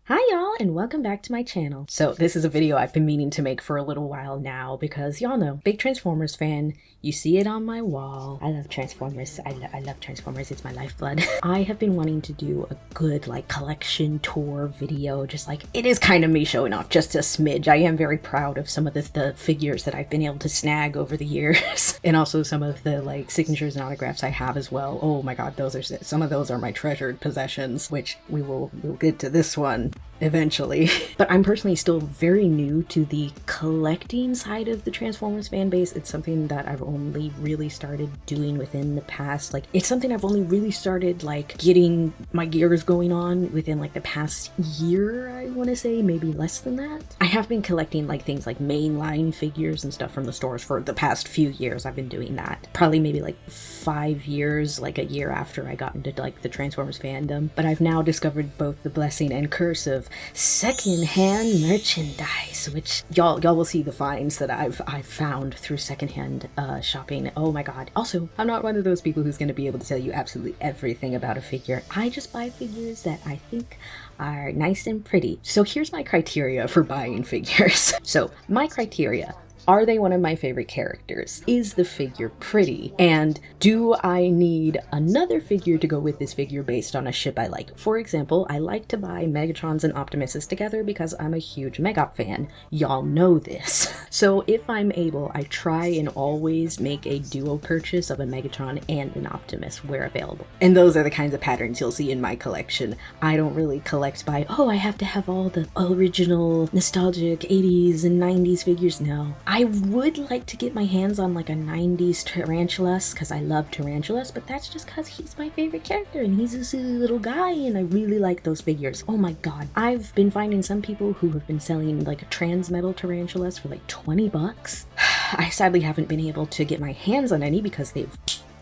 Hi y'all, and welcome back to my channel. So this is a video I've been meaning to make for a little while now because y'all know, big Transformers fan. You see it on my wall. I love Transformers. I love Transformers. It's my lifeblood. I have been wanting to do a good collection tour video, just it is kind of me showing off just a smidge. I am very proud of some of the figures that I've been able to snag over the years and also some of the signatures and autographs I have as well. Oh my god, some of those are my treasured possessions, which we'll get to this one eventually. But I'm personally still very new to the collecting side of the Transformers fan base. It's something that I've only really started doing within the past, it's something I've only really started getting my gears going on within the past year, I want to say, maybe less than that. I have been collecting things like mainline figures and stuff from the stores for the past few years. I've been doing that. Probably maybe 5 years, a year after I got into the Transformers fandom. But I've now discovered both the blessing and curse of secondhand merchandise, which y'all will see the finds that I've found through secondhand shopping. Oh my god. Also, I'm not one of those people who's going to be able to tell you absolutely everything about a figure. I just buy figures that I think are nice and pretty. So here's my criteria for buying figures. So my criteria: are they one of my favorite characters? Is the figure pretty? And do I need another figure to go with this figure based on a ship I like? For example, I like to buy Megatrons and Optimuses together because I'm a huge Megop fan. Y'all know this. So if I'm able, I try and always make a duo purchase of a Megatron and an Optimus where available. And those are the kinds of patterns you'll see in my collection. I don't really collect by, oh, I have to have all the original nostalgic 80s and 90s figures. No. I would like to get my hands on a 90s Tarantulas because I love Tarantulas, but that's just because he's my favorite character and he's a silly little guy and I really like those figures. Oh my god. I've been finding some people who have been selling Transmetal Tarantulas for $20. I sadly haven't been able to get my hands on any because they've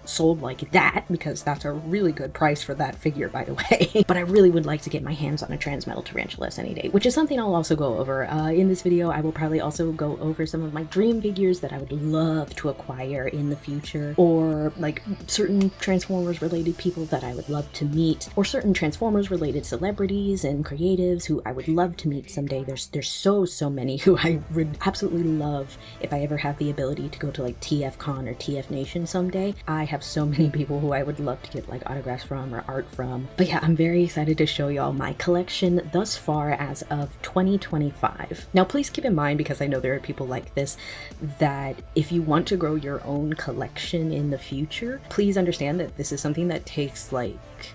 sold that, because that's a really good price for that figure, by the way. But I really would like to get my hands on a Transmetal Tarantulas any day, which is something I'll also go over. In this video, I will probably also go over some of my dream figures that I would love to acquire in the future, or certain Transformers related people that I would love to meet, or certain Transformers related celebrities and creatives who I would love to meet someday. There's so many who I would absolutely love if I ever have the ability to go to TFCon or TF Nation someday. I have so many people who I would love to get autographs from or art from. But yeah, I'm very excited to show y'all my collection thus far as of 2025. Now please keep in mind, because I know there are people like this, that if you want to grow your own collection in the future, please understand that this is something that takes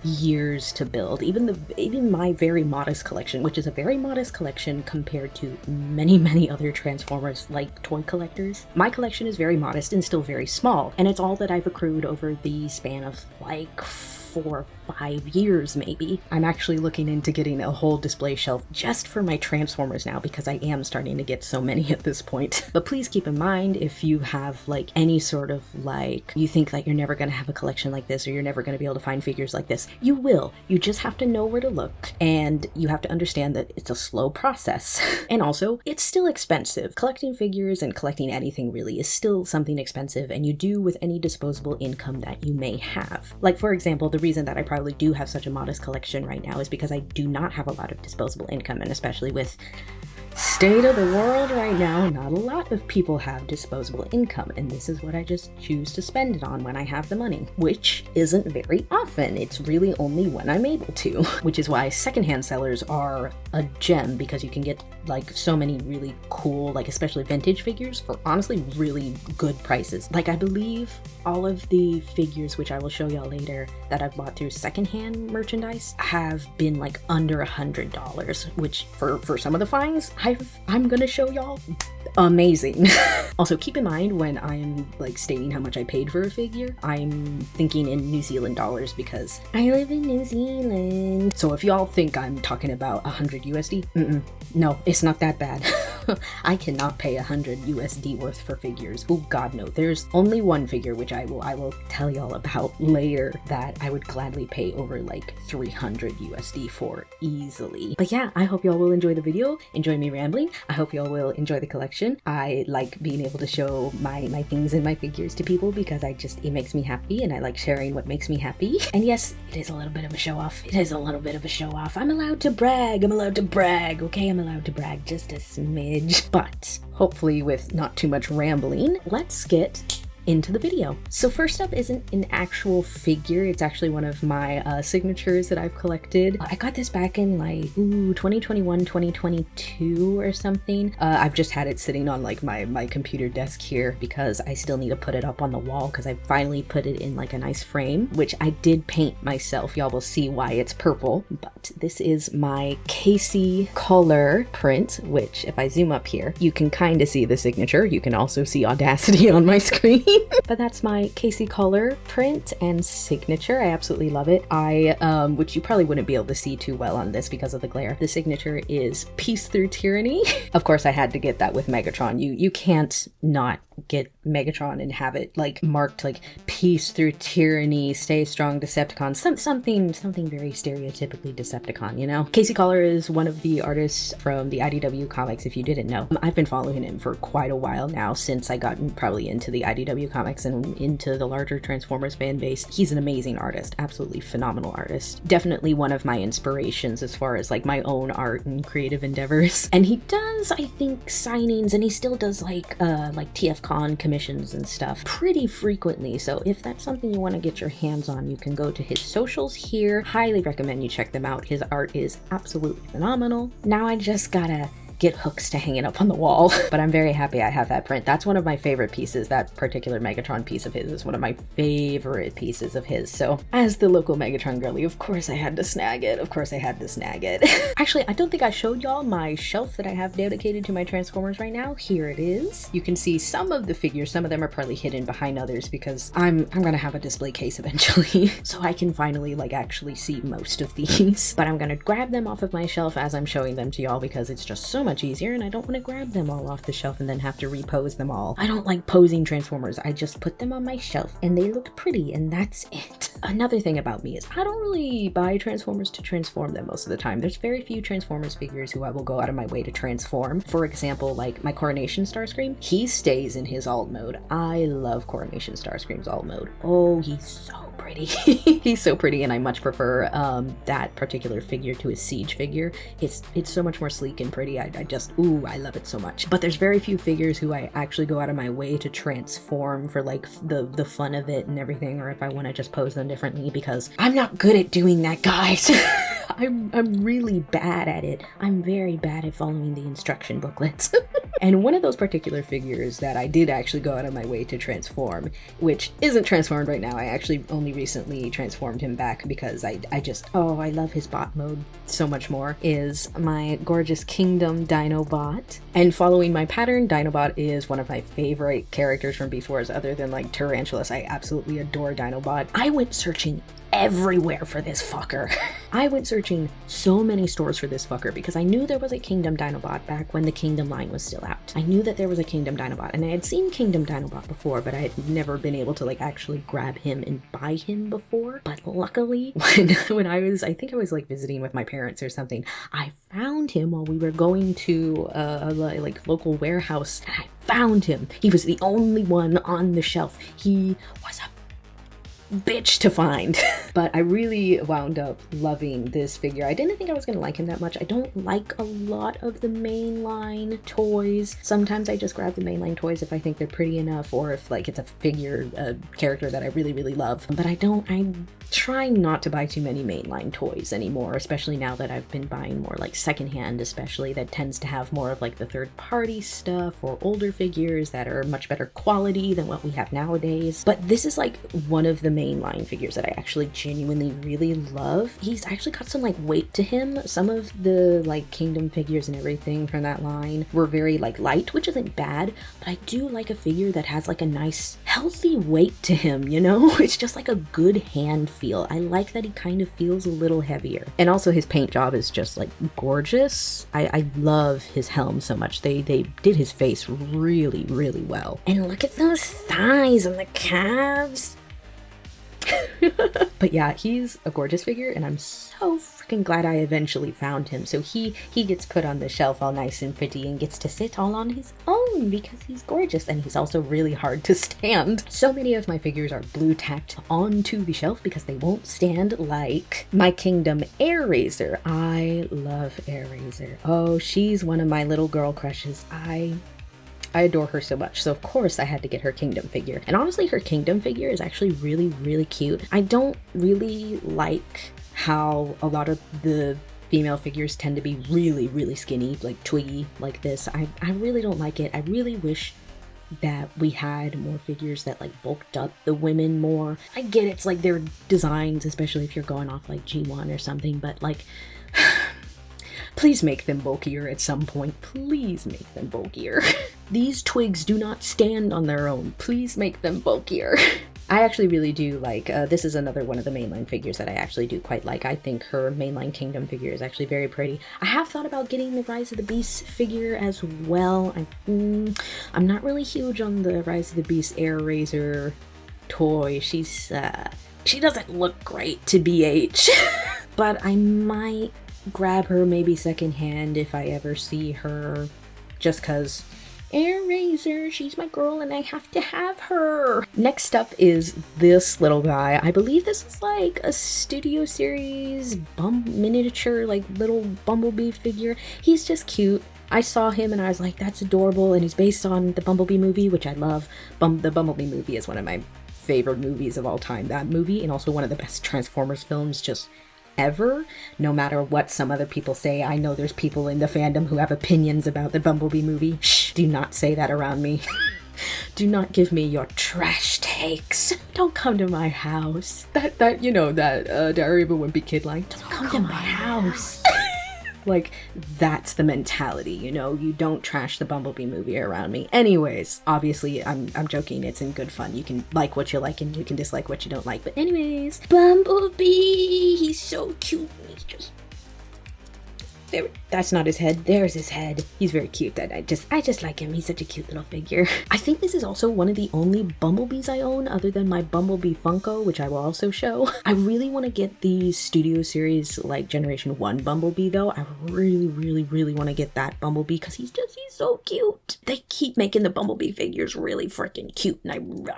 years to build. Even my very modest collection, which is a very modest collection compared to many other Transformers toy collectors, my collection is very modest and still very small, and it's all that I've accrued over the span of 4 or 5 years maybe. I'm actually looking into getting a whole display shelf just for my Transformers now, because I am starting to get so many at this point. But please keep in mind, if you have any sort of you think that you're never going to have a collection like this, or you're never going to be able to find figures like this, you will. You just have to know where to look, and you have to understand that it's a slow process. And also, it's still expensive. Collecting figures and collecting anything really is still something expensive, and you do with any disposable income that you may have. For example, the reason that I probably do have such a modest collection right now is because I do not have a lot of disposable income, and especially with state of the world right now, not a lot of people have disposable income, and this is what I just choose to spend it on when I have the money, which isn't very often. It's really only when I'm able to, which is why secondhand sellers are a gem, because you can get so many really cool, especially vintage figures for honestly really good prices. I believe all of the figures, which I will show y'all later, that I've bought through secondhand merchandise have been under $100, which for some of the finds I'm gonna show y'all, amazing. Also, keep in mind when I'm stating how much I paid for a figure, I'm thinking in New Zealand dollars because I live in New Zealand. So if y'all think I'm talking about 100 USD, no, it's not that bad. I cannot pay 100 USD worth for figures. Oh god, no. There's only one figure which I will tell y'all about later that I would gladly pay over 300 USD for easily. But yeah, I hope y'all will enjoy the video, enjoy me me rambling. I hope y'all will enjoy the collection. I like being able to show my things and my figures to people because it makes me happy, and I like sharing what makes me happy. And yes, it is a little bit of a show off. It is a little bit of a show off. I'm allowed to brag. I'm allowed to brag. Okay, I'm allowed to brag just a smidge. But hopefully with not too much rambling, let's get into the video. So first up isn't an actual figure, it's actually one of my signatures that I've collected. I got this back in like 2021, 2022 or something. I've just had it sitting on like my computer desk here because I still need to put it up on the wall because I finally put it in like a nice frame, which I did paint myself. Y'all will see why it's purple. But this is my Casey color print, which if I zoom up here, you can kind of see the signature. You can also see Audacity on my screen. But that's my Casey color print and signature. I absolutely love it. Which you probably wouldn't be able to see too well on this because of the glare. The signature is Peace Through Tyranny. Of course, I had to get that with Megatron. You can't not get Megatron and have it like marked like Peace Through Tyranny, Stay Strong Decepticon, something very stereotypically Decepticon, you know? Casey Collar is one of the artists from the IDW comics, if you didn't know. I've been following him for quite a while now, since I got probably into the IDW comics and into the larger Transformers fan base. He's an amazing artist, absolutely phenomenal artist. Definitely one of my inspirations as far as like my own art and creative endeavors. And he does, I think, signings, and he still does like TFCon commissions and stuff pretty frequently. So if that's something you want to get your hands on, you can go to his socials here. Highly recommend you check them out. His art is absolutely phenomenal. Now I just gotta get hooks to hang it up on the wall. But I'm very happy I have that print. That's one of my favorite pieces. That particular Megatron piece of his is one of my favorite pieces of his. So as the local Megatron girly, of course I had to snag it. Actually, I don't think I showed y'all my shelf that I have dedicated to my Transformers right now. Here it is. You can see some of the figures. Some of them are probably hidden behind others because I'm gonna have a display case eventually. So I can finally like actually see most of these. But I'm gonna grab them off of my shelf as I'm showing them to y'all because it's just so much easier, and I don't want to grab them all off the shelf and then have to repose them all. I don't like posing Transformers. I just put them on my shelf and they look pretty, and that's it. Another thing about me is I don't really buy Transformers to transform them most of the time. There's very few Transformers figures who I will go out of my way to transform. For example, like my Coronation Starscream, he stays in his alt mode. I love Coronation Starscream's alt mode. Oh, he's so pretty. He's so pretty, and I much prefer that particular figure to his Siege figure. It's so much more sleek and pretty. I love it so much. But there's very few figures who I actually go out of my way to transform for like the fun of it and everything, or if I want to just pose them differently, because I'm not good at doing that, guys. I'm really bad at it. I'm very bad at following the instruction booklets. And one of those particular figures that I did actually go out of my way to transform, which isn't transformed right now, I actually only recently transformed him back because I love his bot mode so much more, is my gorgeous Kingdom Dinobot. And following my pattern, Dinobot is one of my favorite characters from Beast-Wars other than like Tarantulas. I absolutely adore Dinobot. I went searching everywhere for this fucker. I went searching so many stores for this fucker because I knew there was a Kingdom Dinobot back when the Kingdom line was still out. I knew that there was a Kingdom Dinobot, and I had seen Kingdom Dinobot before, but I had never been able to like actually grab him and buy him before. But luckily, when I think I was like visiting with my parents or something, I found him while we were going to a like local warehouse, and I found him. He was the only one on the shelf. He was a bitch to find. But I really wound up loving this figure. I didn't think I was gonna like him that much. I don't like a lot of the mainline toys. Sometimes I just grab the mainline toys if I think they're pretty enough, or if like it's a figure, a character that I really love. But I try not to buy too many mainline toys anymore, especially now that I've been buying more like secondhand, especially that tends to have more of like the third party stuff or older figures that are much better quality than what we have nowadays. But this is like one of the mainline figures that I actually genuinely really love. He's actually got some like weight to him. Some of the like Kingdom figures and everything from that line were very like light, which isn't bad, but I do like a figure that has like a nice healthy weight to him, you know? It's just like a good hand feel. I like that he kind of feels a little heavier. And also his paint job is just like gorgeous. I love his helm so much. They did his face really well. And look at those thighs and the calves. But yeah, he's a gorgeous figure, and I'm so freaking glad I eventually found him. So he gets put on the shelf all nice and pretty and gets to sit all on his own because he's gorgeous, and he's also really hard to stand. So many of my figures are blue tacked onto the shelf because they won't stand, like my Kingdom Airazor. I love Airazor. Oh, she's one of my little girl crushes. I adore her so much, so of course I had to get her Kingdom figure. And honestly, her Kingdom figure is actually really, really cute. I don't really like how a lot of the female figures tend to be really, really skinny, like twiggy like this. I really don't like it. I really wish that we had more figures that like bulked up the women more. I get it's like their designs, especially if you're going off like G1 or something, but like please make them bulkier at some point. Please make them bulkier. These twigs do not stand on their own. Please make them bulkier. I actually really do like, this is another one of the mainline figures that I actually do quite like. I think her mainline Kingdom figure is actually very pretty. I have thought about getting the Rise of the Beast figure as well. I'm not really huge on the Rise of the Beast Airazor toy. She doesn't look great to BH. But I might grab her maybe secondhand if I ever see her, just cause Airazor, she's my girl and I have to have her. Next up is this little guy. I believe this is like a Studio Series miniature, like little Bumblebee figure. He's just cute. I saw him and I was like, that's adorable, and he's based on the Bumblebee movie, which I love. The Bumblebee movie is one of my favorite movies of all time. That movie, and also one of the best Transformers films just ever, no matter what some other people say. I know there's people in the fandom who have opinions about the Bumblebee movie. Shh, do not say that around me. Do not give me your trash takes. Don't come to my house. That you know, that Diary of a Wimpy Kid line. Don't come to my house. Like, that's the mentality, you know? You don't trash the Bumblebee movie around me. Anyways, obviously, I'm joking. It's in good fun. You can like what you like and you can dislike what you don't like. But anyways, Bumblebee! He's so cute. He's just... That's not his head. There's his head. He's very cute. I just like him. He's such a cute little figure. I think this is also one of the only Bumblebees I own other than my Bumblebee Funko, which I will also show. I really want to get the Studio Series like Generation 1 Bumblebee though. I really, really, really want to get that Bumblebee because he's so cute. They keep making the Bumblebee figures really freaking cute, and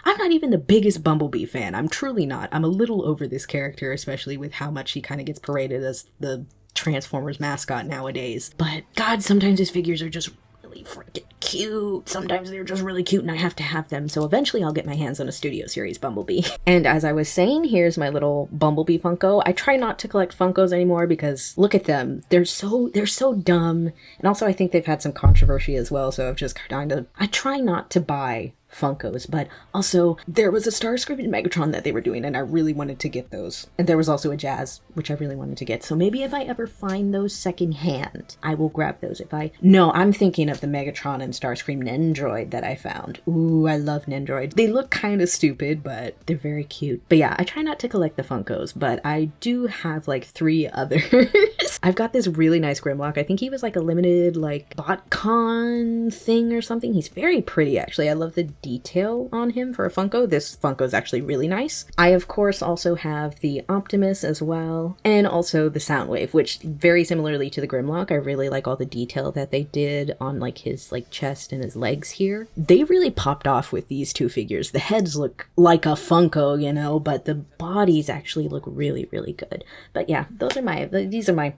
I'm not even the biggest Bumblebee fan. I'm truly not. I'm a little over this character, especially with how much he kind of gets paraded as the Transformers mascot nowadays. But God, sometimes his figures are just really freaking cute. Sometimes they're just really cute and I have to have them. So eventually I'll get my hands on a Studio Series Bumblebee. And as I was saying, here's my little Bumblebee Funko. I try not to collect Funkos anymore because look at them. They're so dumb. And also I think they've had some controversy as well. So I've just I try not to buy Funkos, but also there was a Starscream and Megatron that they were doing and I really wanted to get those. And there was also a Jazz, which I really wanted to get. So maybe if I ever find those secondhand, I will grab those. No, I'm thinking of the Megatron and Starscream Nendroid that I found. Ooh, I love Nendroid. They look kind of stupid, but they're very cute. But yeah, I try not to collect the Funkos, but I do have like 3 others. I've got this really nice Grimlock. I think he was like a limited like BotCon thing or something. He's very pretty actually. I love the detail on him for a Funko. This Funko is actually really nice. I of course also have the Optimus as well, and also the Soundwave, which very similarly to the Grimlock, I really like all the detail that they did on like his like chest and his legs here. They really popped off with these 2 figures. The heads look like a Funko, you know, but the bodies actually look really, really good. But yeah, these are my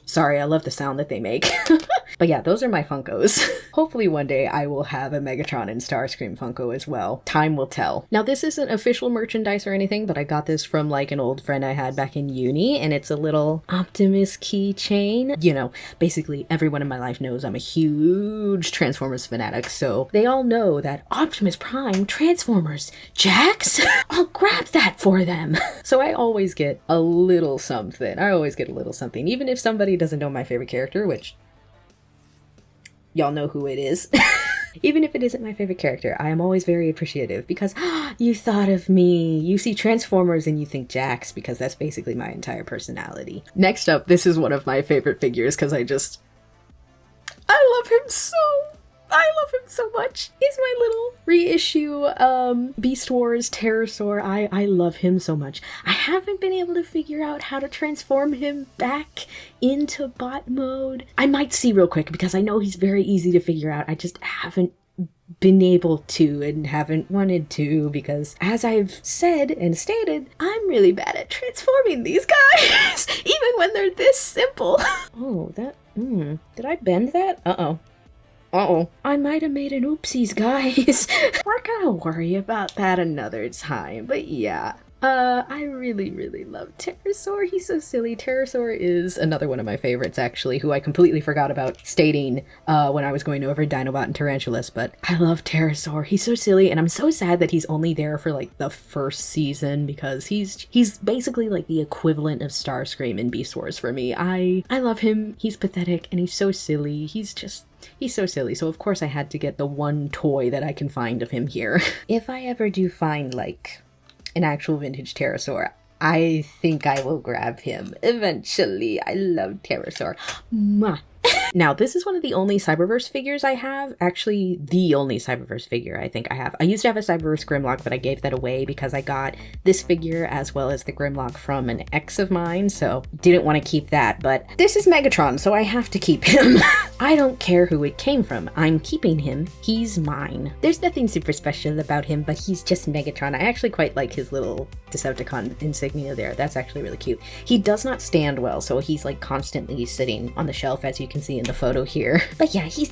sorry, I love the sound that they make. But yeah, those are my Funkos. Hopefully one day I will have a Megatron and Starscream Funko as well. Time will tell. Now this isn't official merchandise or anything, but I got this from like an old friend I had back in uni, and it's a little Optimus keychain. You know, basically everyone in my life knows I'm a huge Transformers fanatic, so they all know that Optimus Prime, Transformers, Jax, I'll grab that for them. So I always get a little something. Even if somebody doesn't know my favorite character, which y'all know who it is. Even if it isn't my favorite character, I am always very appreciative because you thought of me. You see Transformers and you think Jax, because that's basically my entire personality. Next up, this is one of my favorite figures because I love him so. I love him so much. He's my little reissue Beast Wars pterosaur. I love him so much. I haven't been able to figure out how to transform him back into bot mode. I might see real quick because I know he's very easy to figure out. I just haven't been able to and haven't wanted to because, as I've said and stated, I'm really bad at transforming these guys even when they're this simple. Oh, that did I bend that? Uh-oh, I might have made an oopsies, guys. We're gonna worry about that another time, but yeah. I really, really love Pterosaur. He's so silly. Pterosaur is another one of my favorites, actually, who I completely forgot about stating when I was going over Dinobot and Tarantulas, but I love Pterosaur. He's so silly, and I'm so sad that he's only there for, like, the first season, because he's basically, like, the equivalent of Starscream in Beast Wars for me. I love him. He's pathetic, and he's so silly. He's so silly, so of course I had to get the one toy that I can find of him here. If I ever do find, like, an actual vintage pterosaur, I think I will grab him eventually. I love Pterosaur. Mwah. Now, this is one of the only Cyberverse figures I have. Actually, the only Cyberverse figure I think I have. I used to have a Cyberverse Grimlock, but I gave that away because I got this figure as well as the Grimlock from an ex of mine, so didn't want to keep that. But this is Megatron, so I have to keep him. I don't care who it came from. I'm keeping him. He's mine. There's nothing super special about him, but he's just Megatron. I actually quite like his little Decepticon insignia there. That's actually really cute. He does not stand well, so he's like constantly sitting on the shelf, as you can see in the photo here. But yeah, he's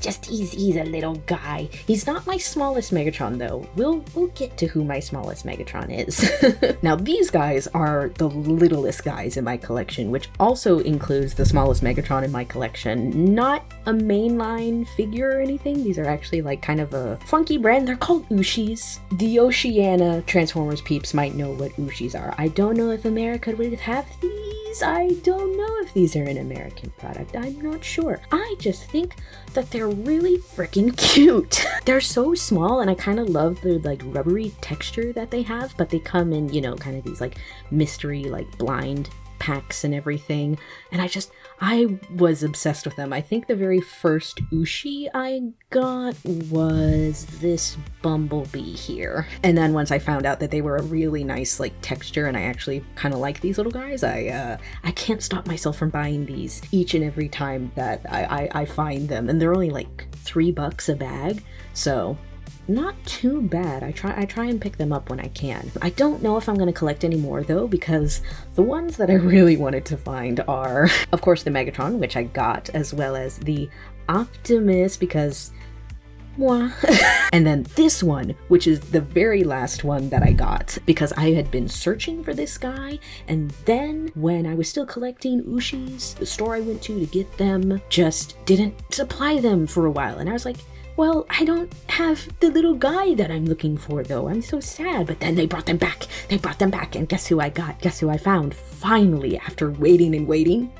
a little guy. He's not my smallest Megatron though. We'll get to who my smallest Megatron is. Now these guys are the littlest guys in my collection, which also includes the smallest Megatron in my collection. Not a mainline figure or anything. These are actually like kind of a funky brand. They're called Ushis. The Oceania Transformers peeps might know what Ushis are. I don't know if America would have these. I don't know if these are an American product. I'm not sure. I just think that they're really freaking cute. They're so small, and I kind of love the like rubbery texture that they have, but they come in, you know, kind of these like mystery, like blind packs and everything, and I was obsessed with them. I think the very first Ushi I got was this Bumblebee here, and then once I found out that they were a really nice like texture and I actually kind of like these little guys, I can't stop myself from buying these each and every time that I find them, and they're only like $3 a bag, so not too bad. I try and pick them up when I can. I don't know if I'm going to collect any more though, because the ones that I really wanted to find are, of course, the Megatron, which I got, as well as the Optimus, because moi. And then this one, which is the very last one that I got, because I had been searching for this guy, and then when I was still collecting Ushis, the store I went to get them just didn't supply them for a while, and I was like, well, I don't have the little guy that I'm looking for, though. I'm so sad. But then they brought them back. They brought them back. And guess who I got? Guess who I found? Finally, after waiting and waiting.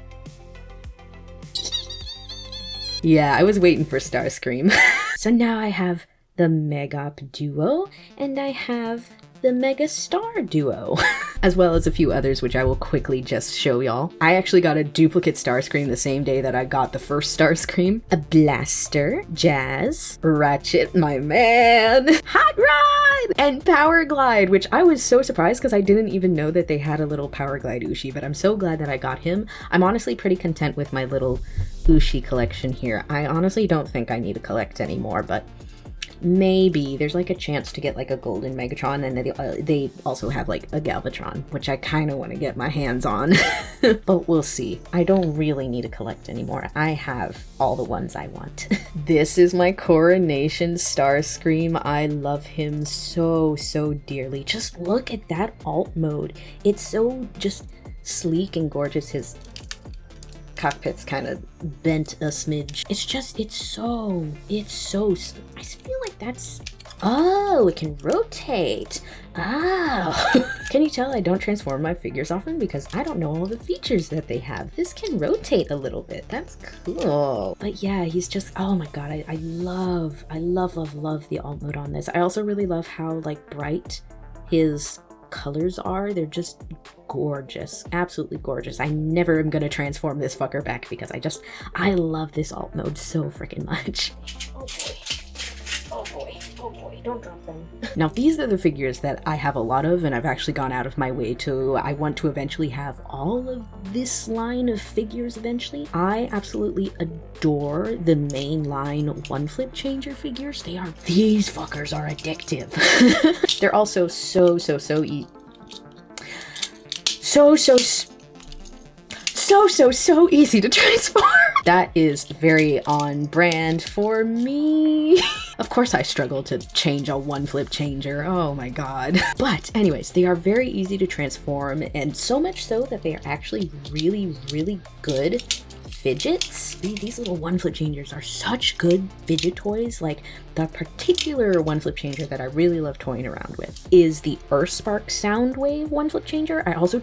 Yeah, I was waiting for Starscream. So now I have the Megop Duo, and I have the Mega Star Duo, as well as a few others, which I will quickly just show y'all. I actually got a duplicate Starscream the same day that I got the first Starscream. A Blaster, Jazz, Ratchet, my man, Hot Rod, and Power Glide, which I was so surprised because I didn't even know that they had a little Power Glide Ushi, but I'm so glad that I got him. I'm honestly pretty content with my little Ushi collection here. I honestly don't think I need to collect anymore, but maybe there's like a chance to get like a golden Megatron, and they also have like a Galvatron, which I kind of want to get my hands on. But we'll see. I don't really need to collect anymore. I have all the ones I want. This is my Coronation Starscream. I love him so dearly. Just look at that alt mode. It's so just sleek and gorgeous. His cockpit's kind of bent a smidge. It's so I feel like that's, oh, it can rotate. Oh. Can you tell I don't transform my figures often because I don't know all the features that they have. This can rotate a little bit. That's cool. But yeah, he's just, oh my god, I love the alt mode on this. I also really love how like bright his colors are. They're just gorgeous, absolutely gorgeous. I never am gonna transform this fucker back because I love this alt mode so freaking much. Oh boy. boy, don't drop them. Now these are the figures that I have a lot of, and I've actually gone out of my way to. I want to eventually have all of this line of figures eventually. I absolutely adore the main line one flip changer figures. These fuckers are addictive. They're also so easy to transform. That is very on brand for me. Of course I struggle to change a one flip changer. Oh my god. But anyways, they are very easy to transform, and so much so that they are actually really good fidgets. These little one flip changers are such good fidget toys. Like, the particular one flip changer that I really love toying around with is the Earthspark Soundwave one flip changer. I also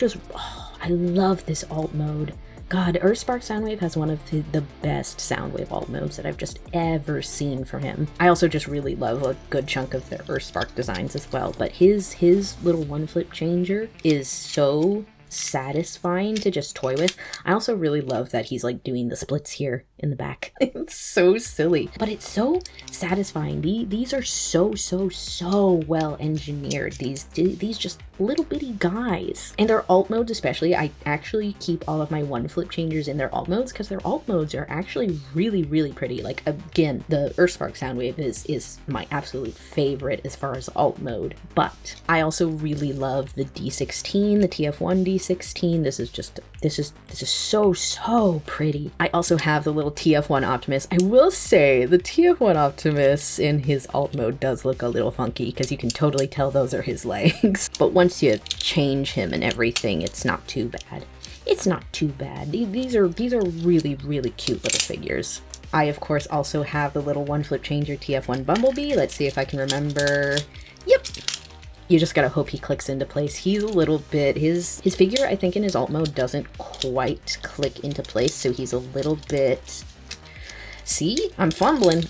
I love this alt mode. God, Earthspark Soundwave has one of the best Soundwave alt modes that I've just ever seen from him. I also just really love a good chunk of the Earthspark designs as well, but his little one flip changer is so satisfying to just toy with. I also really love that he's like doing the splits here in the back. It's so silly, but it's so satisfying. These are so well engineered. These just little bitty guys, and their alt modes especially. I actually keep all of my one flip changers in their alt modes because their alt modes are actually really pretty. Like, again, the Earthspark Soundwave is my absolute favorite as far as alt mode, but I also really love the D16, the TF1 D16. This is so pretty. I also have the little TF1 Optimus. I will say the TF1 Optimus in his alt mode does look a little funky because you can totally tell those are his legs. But once you change him and everything, it's not too bad. It's not too bad. These are really cute little figures. I, of course, also have the little one flip changer TF1 Bumblebee. Let's see if I can remember. Yep. You just gotta hope he clicks into place. He's a little bit, his figure, I think, in his alt mode doesn't quite click into place, so he's a little bit... See? I'm fumbling.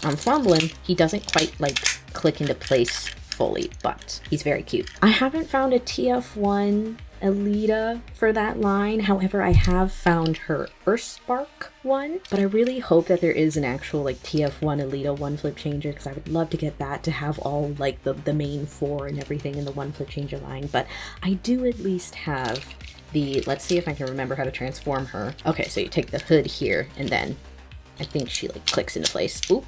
He doesn't quite, like, click into place fully, but he's very cute. I haven't found a TF1 Alita for that line. However, I have found her Earthspark one, but I really hope that there is an actual like TF1 Alita one flip changer, because I would love to get that to have all like the main four and everything in the one flip changer line. But I do at least have the, let's see if I can remember how to transform her. Okay, so you take the hood here and then I think she like clicks into place. Oop.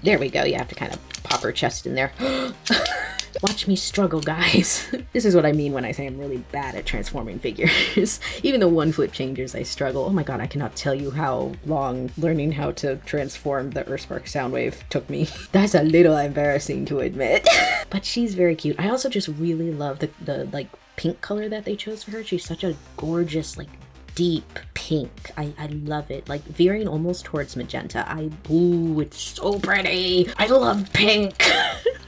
There we go. You have to kind of pop her chest in there. Watch me struggle, guys. This is what I mean when I say I'm really bad at transforming figures. Even the one flip changers, I struggle. Oh my god, I cannot tell you how long learning how to transform the Earthspark Soundwave took me. That's a little embarrassing to admit. But she's very cute. I also just really love the like pink color that they chose for her. She's such a gorgeous, like, deep pink. I love it. Like, veering almost towards magenta. Ooh, it's so pretty. I love pink.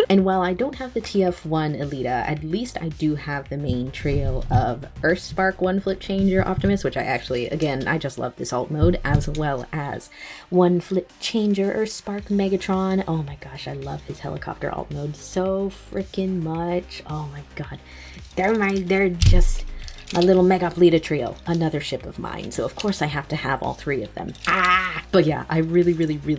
And while I don't have the TF1 Alita, at least I do have the main trio of Earthspark one flip changer Optimus, which I actually, again, I just love this alt mode, as well as one flip changer Earthspark Megatron. Oh my gosh, I love his helicopter alt mode so freaking much. Oh my god. They're just my little Mega Alita trio, another ship of mine, so of course I have to have all three of them. But yeah, I really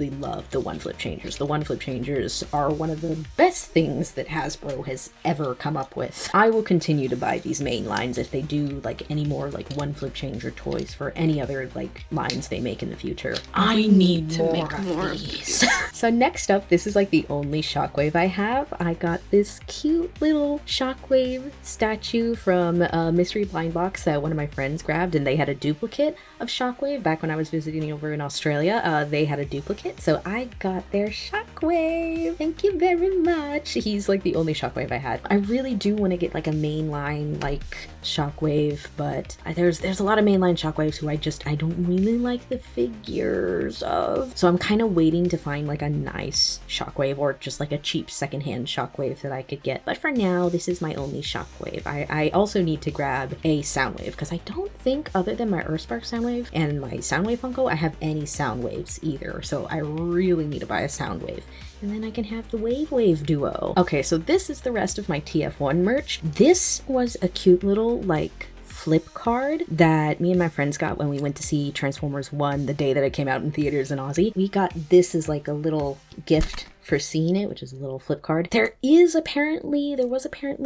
love the one flip changers. The one flip changers are one of the best things that Hasbro has ever come up with. I will continue to buy these main lines if they do like any more like one flip changer toys for any other like lines they make in the future. I need to make more of these. So next up, this is like the only Shockwave I have. I got this cute little Shockwave statue from Mystery Blind Box that one of my friends grabbed, and they had a duplicate of Shockwave back when I was visiting over in Australia. They had a duplicate, so I got their Shockwave. Thank you very much. He's like the only Shockwave I had. I really do want to get like a mainline like Shockwave, but there's a lot of mainline Shockwaves who I don't really like the figures of. So I'm kind of waiting to find like a nice Shockwave or just like a cheap secondhand Shockwave that I could get. But for now, this is my only Shockwave. I also need to grab a Soundwave because I don't think, other than my Earthspark Soundwave and my Soundwave Funko, I have any Soundwaves either. So I really need to buy a Soundwave. And then I can have the Wave duo. Okay, so this is the rest of my TF1 merch. This was a cute little, like, flip card that me and my friends got when we went to see Transformers 1 the day that it came out in theaters in Aussie. We got this as, like, a little gift for seeing it, which is a little flip card. There was apparently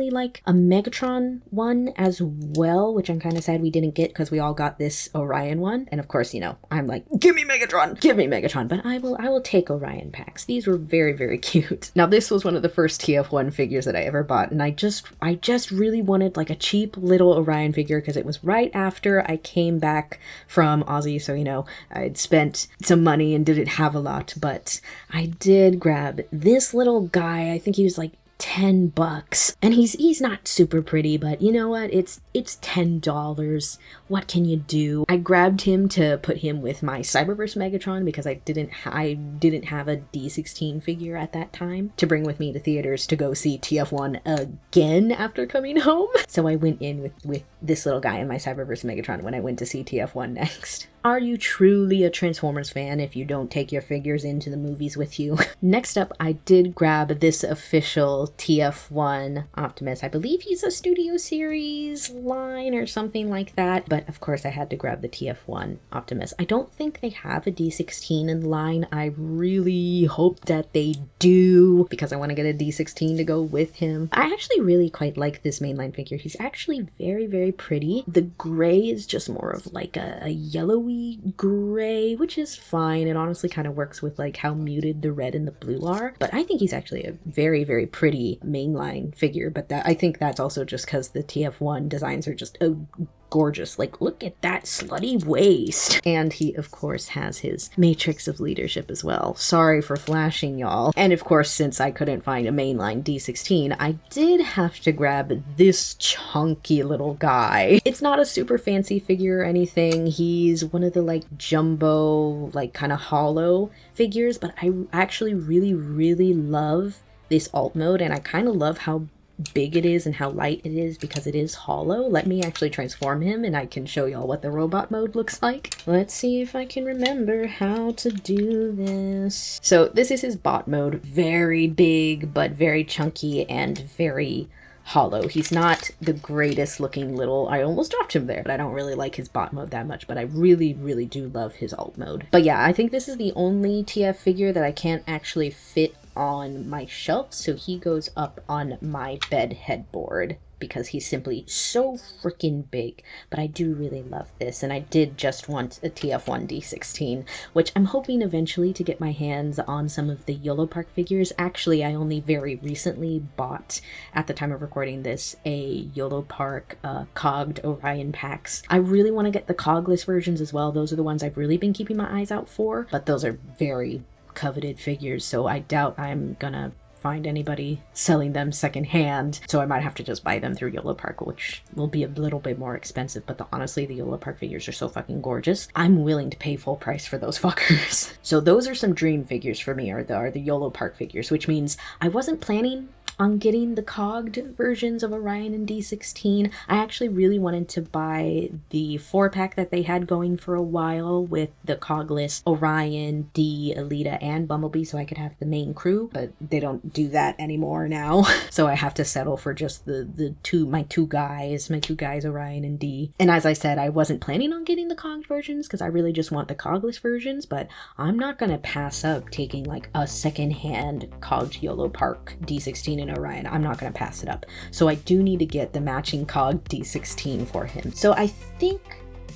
like a Megatron one as well, which I'm kind of sad we didn't get because we all got this Orion one. And of course, you know, I'm like, give me Megatron, but I will take Orion packs. These were very, very cute. Now this was one of the first TF1 figures that I ever bought, and I just really wanted like a cheap little Orion figure because it was right after I came back from Aussie, so you know, I'd spent some money and didn't have a lot, but I did grab this little guy. I think he was like $10, and he's not super pretty, but you know what, it's $10. What can you do? I grabbed him to put him with my Cyberverse Megatron because I didn't have a D16 figure at that time to bring with me to theaters to go see TF1 again after coming home. So I went in with this little guy and my Cyberverse Megatron when I went to see TF1 next. Are you truly a Transformers fan if you don't take your figures into the movies with you? Next up, I did grab this official TF1 Optimus. I believe he's a Studio Series line or something like that, but of course I had to grab the TF1 Optimus. I don't think they have a D16 in line. I really hope that they do because I want to get a D16 to go with him. I actually really quite like this mainline figure. He's actually very, very pretty. The gray is just more of like a yellowy gray, which is fine. It honestly kind of works with like how muted the red and the blue are, but I think he's actually a very, very pretty mainline figure. But I think that's also just because the TF1 designs are just gorgeous. Like, look at that slutty waist. And he of course has his matrix of leadership as well. Sorry for flashing, y'all. And of course, since I couldn't find a mainline D16, I did have to grab this chunky little guy. It's not a super fancy figure or anything. He's one of the like jumbo, like kind of hollow figures, but I actually really, really love this alt mode, and I kind of love how big it is and how light it is because it is hollow. Let me actually transform him and I can show y'all what the robot mode looks like. Let's see if I can remember how to do this. So this is his bot mode. Very big, but very chunky and very hollow. He's not the greatest looking little, I almost dropped him there, but I don't really like his bot mode that much, but I really, really do love his alt mode. But yeah, I think this is the only TF figure that I can't actually fit on my shelf, so he goes up on my bed headboard because he's simply so freaking big. But I do really love this, and I did just want a TF1 D16, which I'm hoping eventually to get my hands on some of the YOLO Park figures. Actually, I only very recently bought, at the time of recording this, a YOLO Park cogged Orion packs. I really want to get the cogless versions as well. Those are the ones I've really been keeping my eyes out for, but those are very coveted figures, so I doubt I'm gonna find anybody selling them secondhand, so I might have to just buy them through YOLO Park, which will be a little bit more expensive, but honestly, the YOLO Park figures are so fucking gorgeous. I'm willing to pay full price for those fuckers. So those are some dream figures for me, are the YOLO Park figures, which means I wasn't planning on getting the cogged versions of Orion and D16. I actually really wanted to buy the 4-pack that they had going for a while with the cogless Orion, D, Alita, and Bumblebee, so I could have the main crew, but they don't do that anymore now. So I have to settle for just my two guys, Orion and D. And as I said, I wasn't planning on getting the cogged versions because I really just want the cogless versions, but I'm not gonna pass up taking like a secondhand cogged YOLO Park D16 and Orion. I'm not gonna pass it up. So I do need to get the matching cog D16 for him. So I think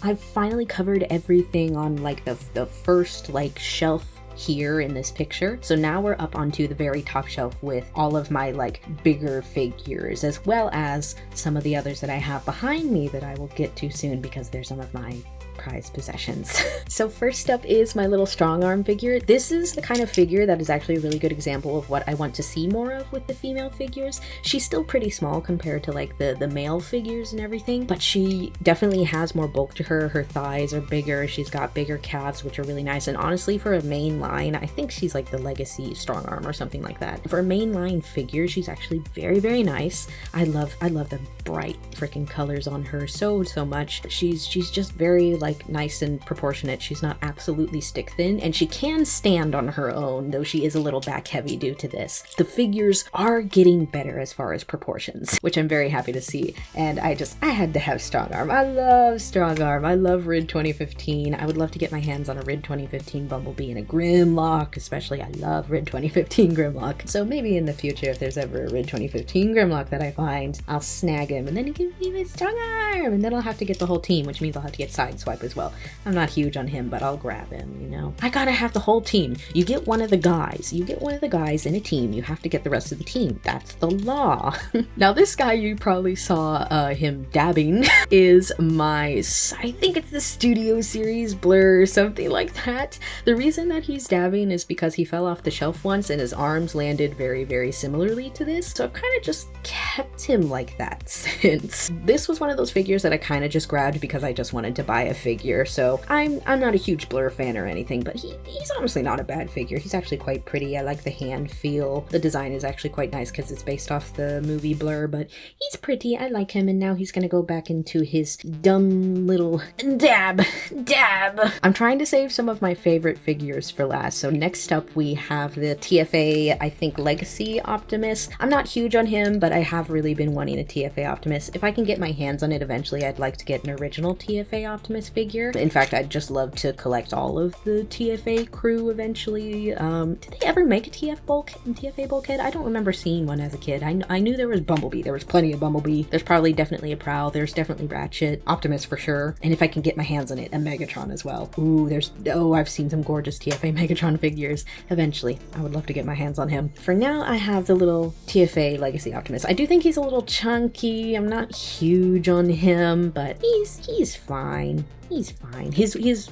I've finally covered everything on like the first like shelf here in this picture. So now we're up onto the very top shelf with all of my like bigger figures, as well as some of the others that I have behind me that I will get to soon because they're some of my prized possessions. So first up is my little strong arm figure. This is the kind of figure that is actually a really good example of what I want to see more of with the female figures. She's still pretty small compared to like the male figures and everything, but she definitely has more bulk to her. Her thighs are bigger. She's got bigger calves, which are really nice. And honestly, for a main line, I think she's like the legacy strong arm or something like that. For a mainline figure, she's actually very, very nice. I love the bright freaking colors on her so much. She's just very like like nice and proportionate. She's not absolutely stick thin, and she can stand on her own, though she is a little back heavy due to this. The figures are getting better as far as proportions, which I'm very happy to see. And I had to have strong arm. I love strong arm. I love Rid 2015. I would love to get my hands on a Rid 2015 Bumblebee and a Grimlock, especially. I love Rid 2015 Grimlock. So maybe in the future, if there's ever a Rid 2015 Grimlock that I find, I'll snag him, and then he can give me a strong arm, and then I'll have to get the whole team, which means I'll have to get Sideswipe as well. I'm not huge on him, but I'll grab him, you know? I gotta have the whole team. You get one of the guys. You get one of the guys in a team, you have to get the rest of the team. That's the law. Now, this guy you probably saw him dabbing is my, I think it's the Studio Series Blur or something like that. The reason that he's dabbing is because he fell off the shelf once and his arms landed very, very similarly to this. So I've kind of just kept him like that since. This was one of those figures that I kind of just grabbed because I just wanted to buy a figure. So I'm not a huge Blur fan or anything, but he's honestly not a bad figure. He's actually quite pretty. I like the hand feel. The design is actually quite nice because it's based off the movie Blur, but he's pretty. I like him, and now he's gonna go back into his dumb little dab. I'm trying to save some of my favorite figures for last. So next up we have the TFA, I think, Legacy Optimus. I'm not huge on him, but I have really been wanting a TFA Optimus. If I can get my hands on it eventually, I'd like to get an original TFA Optimus figure. In fact, I'd just love to collect all of the TFA crew eventually. Did they ever make a TFA bulkhead? I don't remember seeing one as a kid. I knew there was Bumblebee. There was plenty of Bumblebee. There's probably definitely a Prowl. There's definitely Ratchet. Optimus for sure. And if I can get my hands on it, a Megatron as well. Ooh, I've seen some gorgeous TFA Megatron figures. Eventually, I would love to get my hands on him. For now, I have the little TFA Legacy Optimus. I do think he's a little chunky. I'm not huge on him, but he's fine. He's fine. His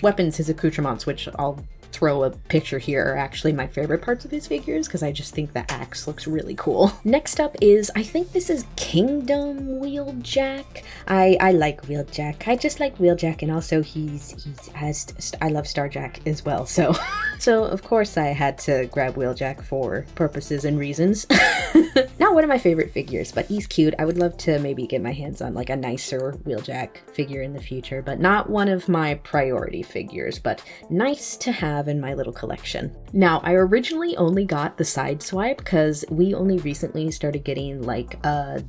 weapons, his accoutrements, which I'll throw a picture here, are actually my favorite parts of his figures because I just think the axe looks really cool. Next up is, I think this is Kingdom Wheeljack. I like Wheeljack. I just like Wheeljack, and also I love Starjack as well. So of course I had to grab Wheeljack for purposes and reasons. Not one of my favorite figures, but he's cute. I would love to maybe get my hands on like a nicer Wheeljack figure in the future, but not one of my priority figures, but nice to have in my little collection. Now, I originally only got the Sideswipe because we only recently started getting like I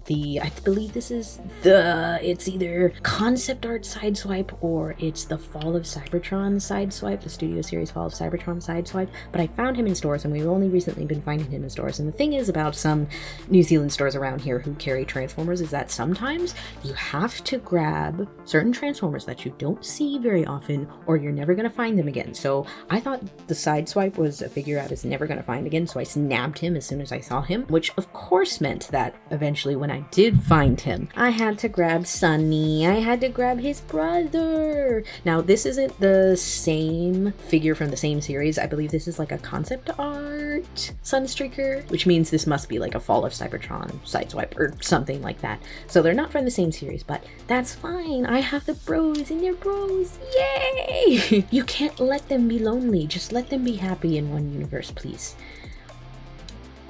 believe this is it's either concept art Sideswipe or it's the Fall of Cybertron Sideswipe, the Studio Series Fall of Cybertron Sideswipe, but I found him in stores, and we've only recently been finding him in stores. And the thing is about some New Zealand stores around here who carry Transformers is that sometimes you have to grab certain Transformers that you don't see very often, or you're never going to find them again. So I thought the Sideswipe was a figure I was never going to find again, so I snapped him as soon as I saw him, which of course meant that eventually when I did find him, I had to grab Sunny. I had to grab his brother. Now, this isn't the same figure from the same series. I believe this is like a concept art Sunstreaker, which means this must be like a Fall of Cybertron Sideswipe or something like that. So they're not from the same series, but that's fine. I have the bros, and they're bros. Yay! You can't let them be lonely. Just let them be happy in one universe, please.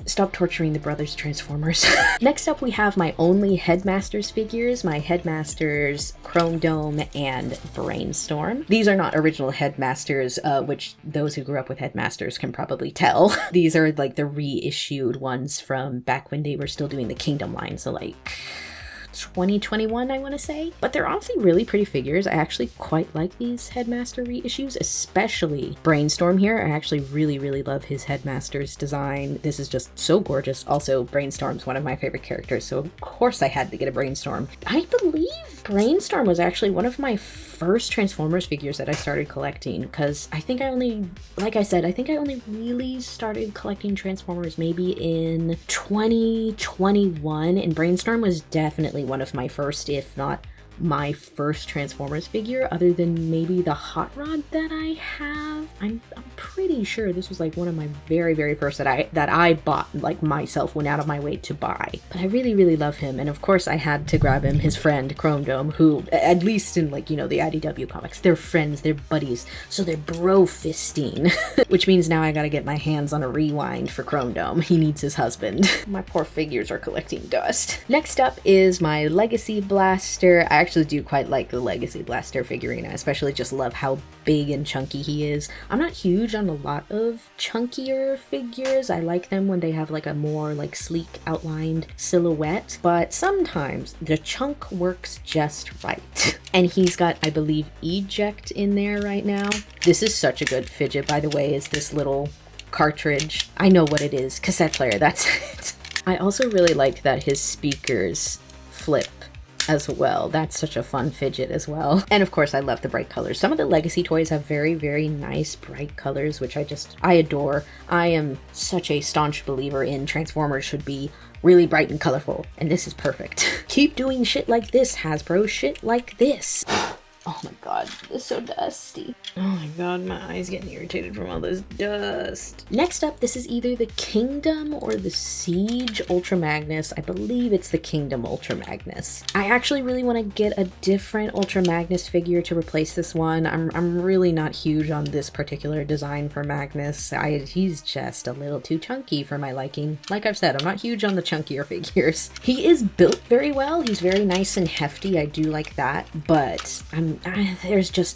Stop torturing the brothers Transformers. Next up, we have my only Headmasters figures, my Headmasters Chrome Dome and Brainstorm. These are not original Headmasters, which those who grew up with Headmasters can probably tell. These are like the reissued ones from back when they were still doing the Kingdom line, so like 2021, I want to say. But they're honestly really pretty figures. I actually quite like these Headmaster reissues, especially Brainstorm here. I actually really love his Headmaster's design. This is just so gorgeous. Also, Brainstorm's one of my favorite characters, so of course I had to get a Brainstorm. I believe Brainstorm was actually one of my first Transformers figures that I started collecting, because I think I only really started collecting Transformers maybe in 2021, and Brainstorm was definitely one of my first, if not my first Transformers figure, other than maybe the Hot Rod that I have. I'm pretty sure this was like one of my very first that I bought, like myself went out of my way to buy. But I really love him, and of course I had to grab him, his friend Chrome Dome, who at least in like, you know, the IDW comics, they're friends, they're buddies, so they're bro fisting. Which means now I gotta get my hands on a rewind for Chrome Dome. He needs his husband. My poor figures are collecting dust. Next up is my Legacy Blaster. I actually do quite like the Legacy Blaster figurine. I especially just love how big and chunky he is. I'm not huge on a lot of chunkier figures. I like them when they have like a more like sleek outlined silhouette, but sometimes the chunk works just right. And he's got, I believe, eject in there right now. This is such a good fidget, by the way, is this little cartridge. I know what it is. Cassette player, that's it. I also really like that his speakers flip as well. That's such a fun fidget as well. And of course, I love the bright colors. Some of the Legacy toys have very, very nice bright colors, which I adore. I am such a staunch believer in Transformers should be really bright and colorful, and this is perfect. Keep doing shit like this, Hasbro. Shit like this. Oh my god, it's so dusty. Oh my god, my eye's getting irritated from all this dust. Next up, this is either the Kingdom or the Siege Ultra Magnus. I believe it's the Kingdom Ultra Magnus. I actually really want to get a different Ultra Magnus figure to replace this one. I'm really not huge on this particular design for Magnus. He's just a little too chunky for my liking. Like I've said, I'm not huge on the chunkier figures. He is built very well. He's very nice and hefty. I do like that, but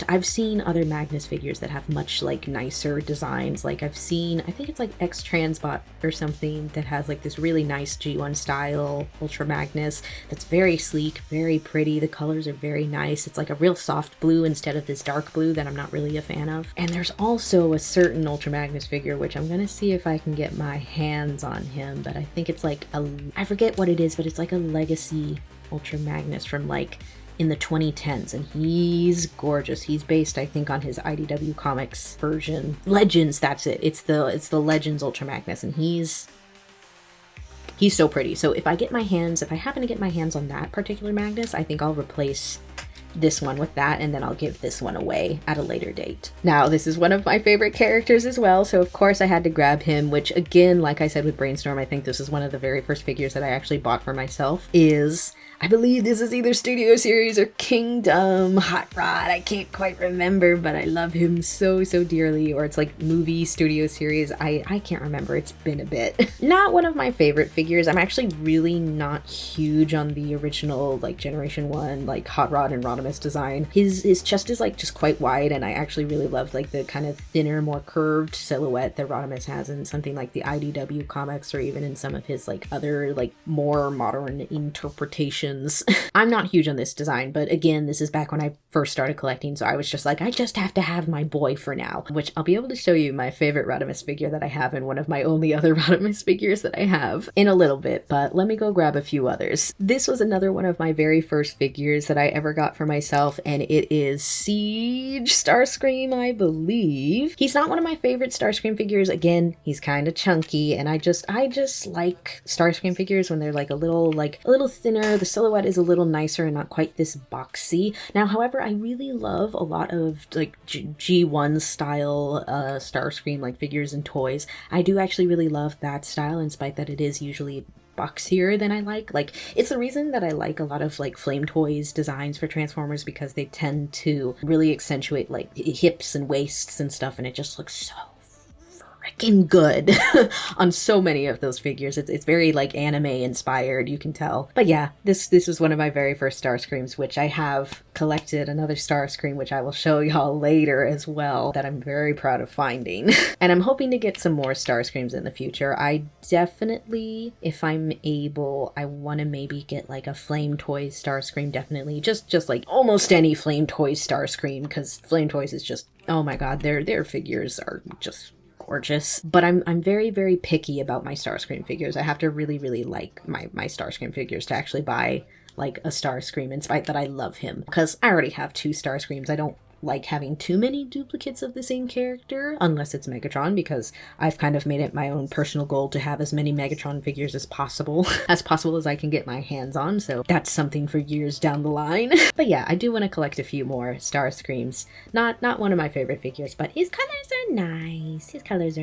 I've seen other Magnus figures that have much like nicer designs. Like I've seen, I think it's like X Transbot or something that has like this really nice G1 style Ultra Magnus that's very sleek, very pretty. The colors are very nice. It's like a real soft blue instead of this dark blue that I'm not really a fan of. And there's also a certain Ultra Magnus figure, which I'm gonna see if I can get my hands on him, but I think it's like I forget what it is, but it's like a Legacy Ultra Magnus from like in the 2010s, and he's gorgeous. He's based, I think, on his IDW Comics version. Legends, that's it. It's the Legends Ultra Magnus, and he's so pretty. So if I happen to get my hands on that particular Magnus, I think I'll replace this one with that, and then I'll give this one away at a later date. Now, this is one of my favorite characters as well, so of course I had to grab him, which again, like I said with Brainstorm, I think this is one of the very first figures that I actually bought for myself, I believe this is either Studio Series or Kingdom Hot Rod. I can't quite remember, but I love him so, so dearly. Or it's like movie Studio Series. I can't remember. It's been a bit. Not one of my favorite figures. I'm actually really not huge on the original like Generation 1 like Hot Rod and Rodimus design. His chest is like just quite wide, and I actually really love like the kind of thinner, more curved silhouette that Rodimus has in something like the IDW comics, or even in some of his like other like more modern interpretations. I'm not huge on this design, but again, this is back when I first started collecting, so I was just like, I just have to have my boy for now, which I'll be able to show you my favorite Rodimus figure that I have, and one of my only other Rodimus figures that I have in a little bit, but let me go grab a few others. This was another one of my very first figures that I ever got for myself, and it is Siege Starscream, I believe. He's not one of my favorite Starscream figures. Again, he's kind of chunky, and I just like Starscream figures when they're like a little thinner. The silhouette is a little nicer and not quite this boxy. Now, however, I really love a lot of like G1 style Starscream like figures and toys. I do actually really love that style, in spite that it is usually boxier than I like. Like, it's the reason that I like a lot of like Flame Toys designs for Transformers, because they tend to really accentuate like hips and waists and stuff, and it just looks so freaking good on so many of those figures. It's very like anime inspired, you can tell. But yeah, this was one of my very first Starscreams, which I have collected another Starscream, which I will show y'all later as well, that I'm very proud of finding. And I'm hoping to get some more Starscreams in the future. I definitely, if I'm able, I want to maybe get like a Flame Toys Starscream, definitely. Just like almost any Flame Toys Starscream, because Flame Toys is just, oh my god, their figures are just gorgeous. But I'm very, very picky about my Starscream figures. I have to really, really like my Starscream figures to actually buy like a Starscream, in spite that I love him, because I already have 2 Starscreams. I don't like having too many duplicates of the same character, unless it's Megatron, because I've kind of made it my own personal goal to have as many Megatron figures as possible as I can get my hands on, so that's something for years down the line. But yeah, I do want to collect a few more Starscreams. Not one of my favorite figures, but his colors are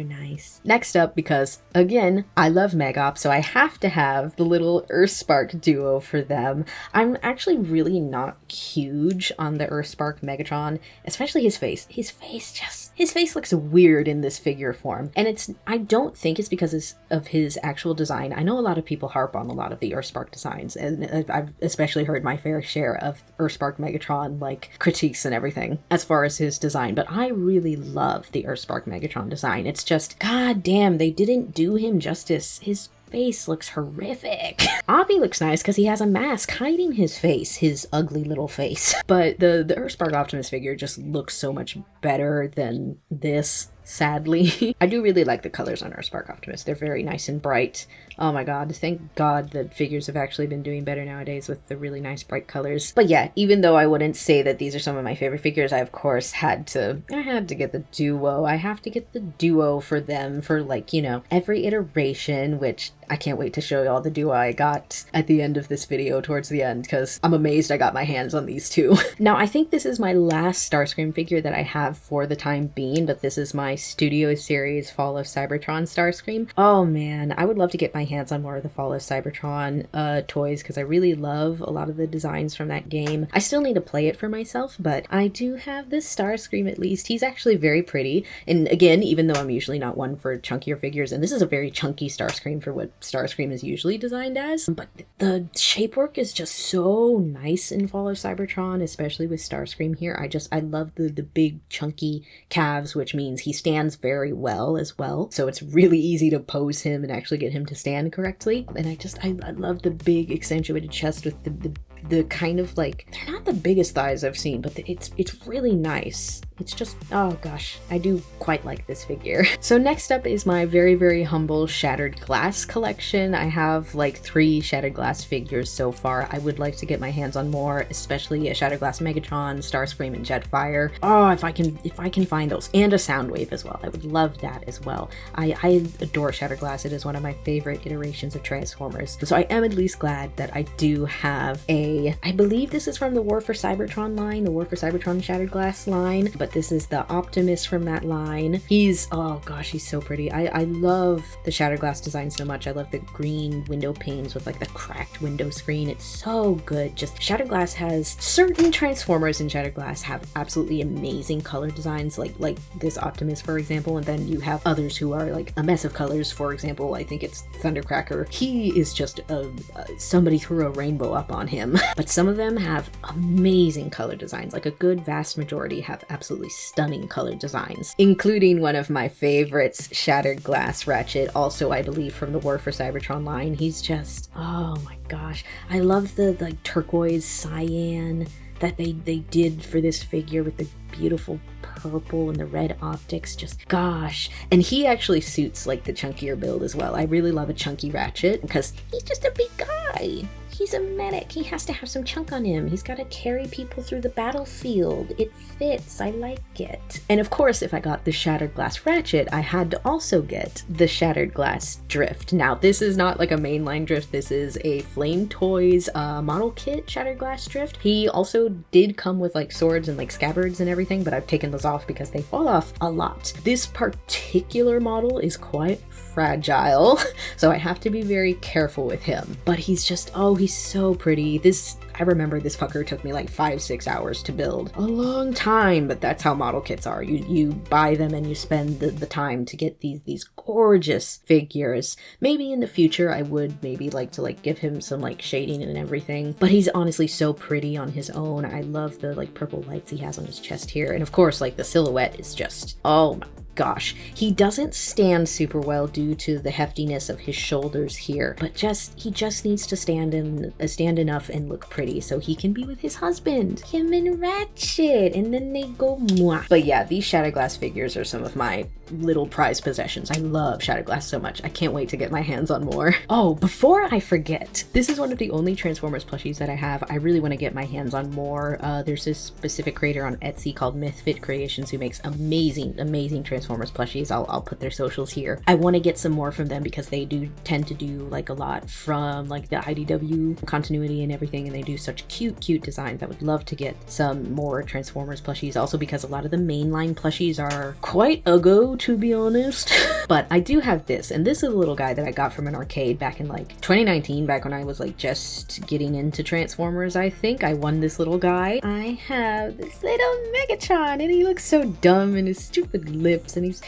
nice. Next up, because again, I love Megop, so I have to have the little Earthspark duo for them. I'm actually really not huge on the Earthspark Megatron, especially his face. His face just his face looks weird in this figure form. And I don't think it's because of his actual design. I know a lot of people harp on a lot of the Earthspark designs, and I've especially heard my fair share of Earthspark Megatron like critiques and everything as far as his design, but I really love the Earthspark Megatron design. It's just, god damn, they didn't do him justice. His face looks horrific. Obby looks nice because he has a mask hiding his face, his ugly little face. But the Earthspark Optimus figure just looks so much better than this, sadly. I do really like the colors on Earthspark Optimus. They're very nice and bright. Oh my god, thank god that figures have actually been doing better nowadays with the really nice bright colors. But yeah, even though I wouldn't say that these are some of my favorite figures, I of course had to get the duo. I have to get the duo for them for, like, you know, every iteration, which I can't wait to show you all the duo I got at the end of this video towards the end, because I'm amazed I got my hands on these two. Now, I think this is my last Starscream figure that I have for the time being, but this is my Studio Series Fall of Cybertron Starscream. Oh man, I would love to get my hands on more of the Fall of Cybertron toys, because I really love a lot of the designs from that game. I still need to play it for myself, but I do have this Starscream at least. He's actually very pretty, and again, even though I'm usually not one for chunkier figures, and this is a very chunky Starscream for what Starscream is usually designed as, but the shapework is just so nice in Fall of Cybertron, especially with Starscream here. I love the big chunky calves, which means he stands very well as well, so it's really easy to pose him and actually get him to stand correctly. And I love the big accentuated chest with the kind of, like, they're not the biggest thighs I've seen, but it's really nice. It's just, oh gosh, I do quite like this figure. So next up is my very, very humble Shattered Glass collection. I have like 3 Shattered Glass figures so far. I would like to get my hands on more, especially a Shattered Glass Megatron, Starscream, and Jetfire. Oh, if I can find those. And a Soundwave as well. I would love that as well. I adore Shattered Glass. It is one of my favorite iterations of Transformers. So I am at least glad that I do have I believe this is from the War for Cybertron line, the War for Cybertron Shattered Glass line, but this is the Optimus from that line. Oh gosh, he's so pretty. I love the Shattered Glass design so much. I love the green window panes with like the cracked window screen. It's so good. Just Shattered Glass has certain Transformers in Shattered Glass have absolutely amazing color designs, like this Optimus, for example, and then you have others who are like a mess of colors. For example, I think it's Thundercracker. He is just somebody threw a rainbow up on him. But some of them have amazing color designs. Like a good vast majority have absolutely stunning color designs, including one of my favorites, Shattered Glass Ratchet, also I believe from the War for Cybertron line. He's just, oh my gosh. I love the like turquoise cyan that they did for this figure with the beautiful purple and the red optics. Just gosh. And he actually suits like the chunkier build as well. I really love a chunky Ratchet because he's just a big guy. He's a medic. He has to have some chunk on him. He's got to carry people through the battlefield. It fits. I like it. And of course, if I got the Shattered Glass Ratchet, I had to also get the Shattered Glass Drift. Now, this is not like a mainline Drift. This is a Flame Toys model kit Shattered Glass Drift. He also did come with like swords and like scabbards and everything, but I've taken those off because they fall off a lot. This particular model is quite fragile, so I have to be very careful with him. But he's just, oh, he's so pretty. I remember this fucker took me like 5-6 hours to build. A long time, but that's how model kits are. You buy them and you spend the time to get these gorgeous figures. Maybe in the future I would maybe like to like give him some like shading and everything, but he's honestly so pretty on his own. I love the like purple lights he has on his chest here, and of course like the silhouette is just, oh my gosh. He doesn't stand super well due to the heftiness of his shoulders here, but he just needs to stand enough and look pretty so he can be with his husband, him and Ratchet, and then they go mwah. But yeah, these Shattered Glass figures are some of my little prized possessions. I love Shattered Glass so much. I can't wait to get my hands on more. Oh, before I forget, this is one of the only Transformers plushies that I have. I really want to get my hands on more. There's this specific creator on Etsy called Mythfit Creations who makes amazing Transformers Transformers plushies. I'll put their socials here. I want to get some more from them because they do tend to do like a lot from like the IDW continuity and everything, and they do such cute designs. I would love to get some more Transformers plushies, also because a lot of the mainline plushies are quite a go, to be honest. But I do have this, and this is a little guy that I got from an arcade back in like 2019, back when I was like just getting into Transformers. I think I won this little guy. I have this little Megatron, and he looks so dumb, and his stupid lips, and he's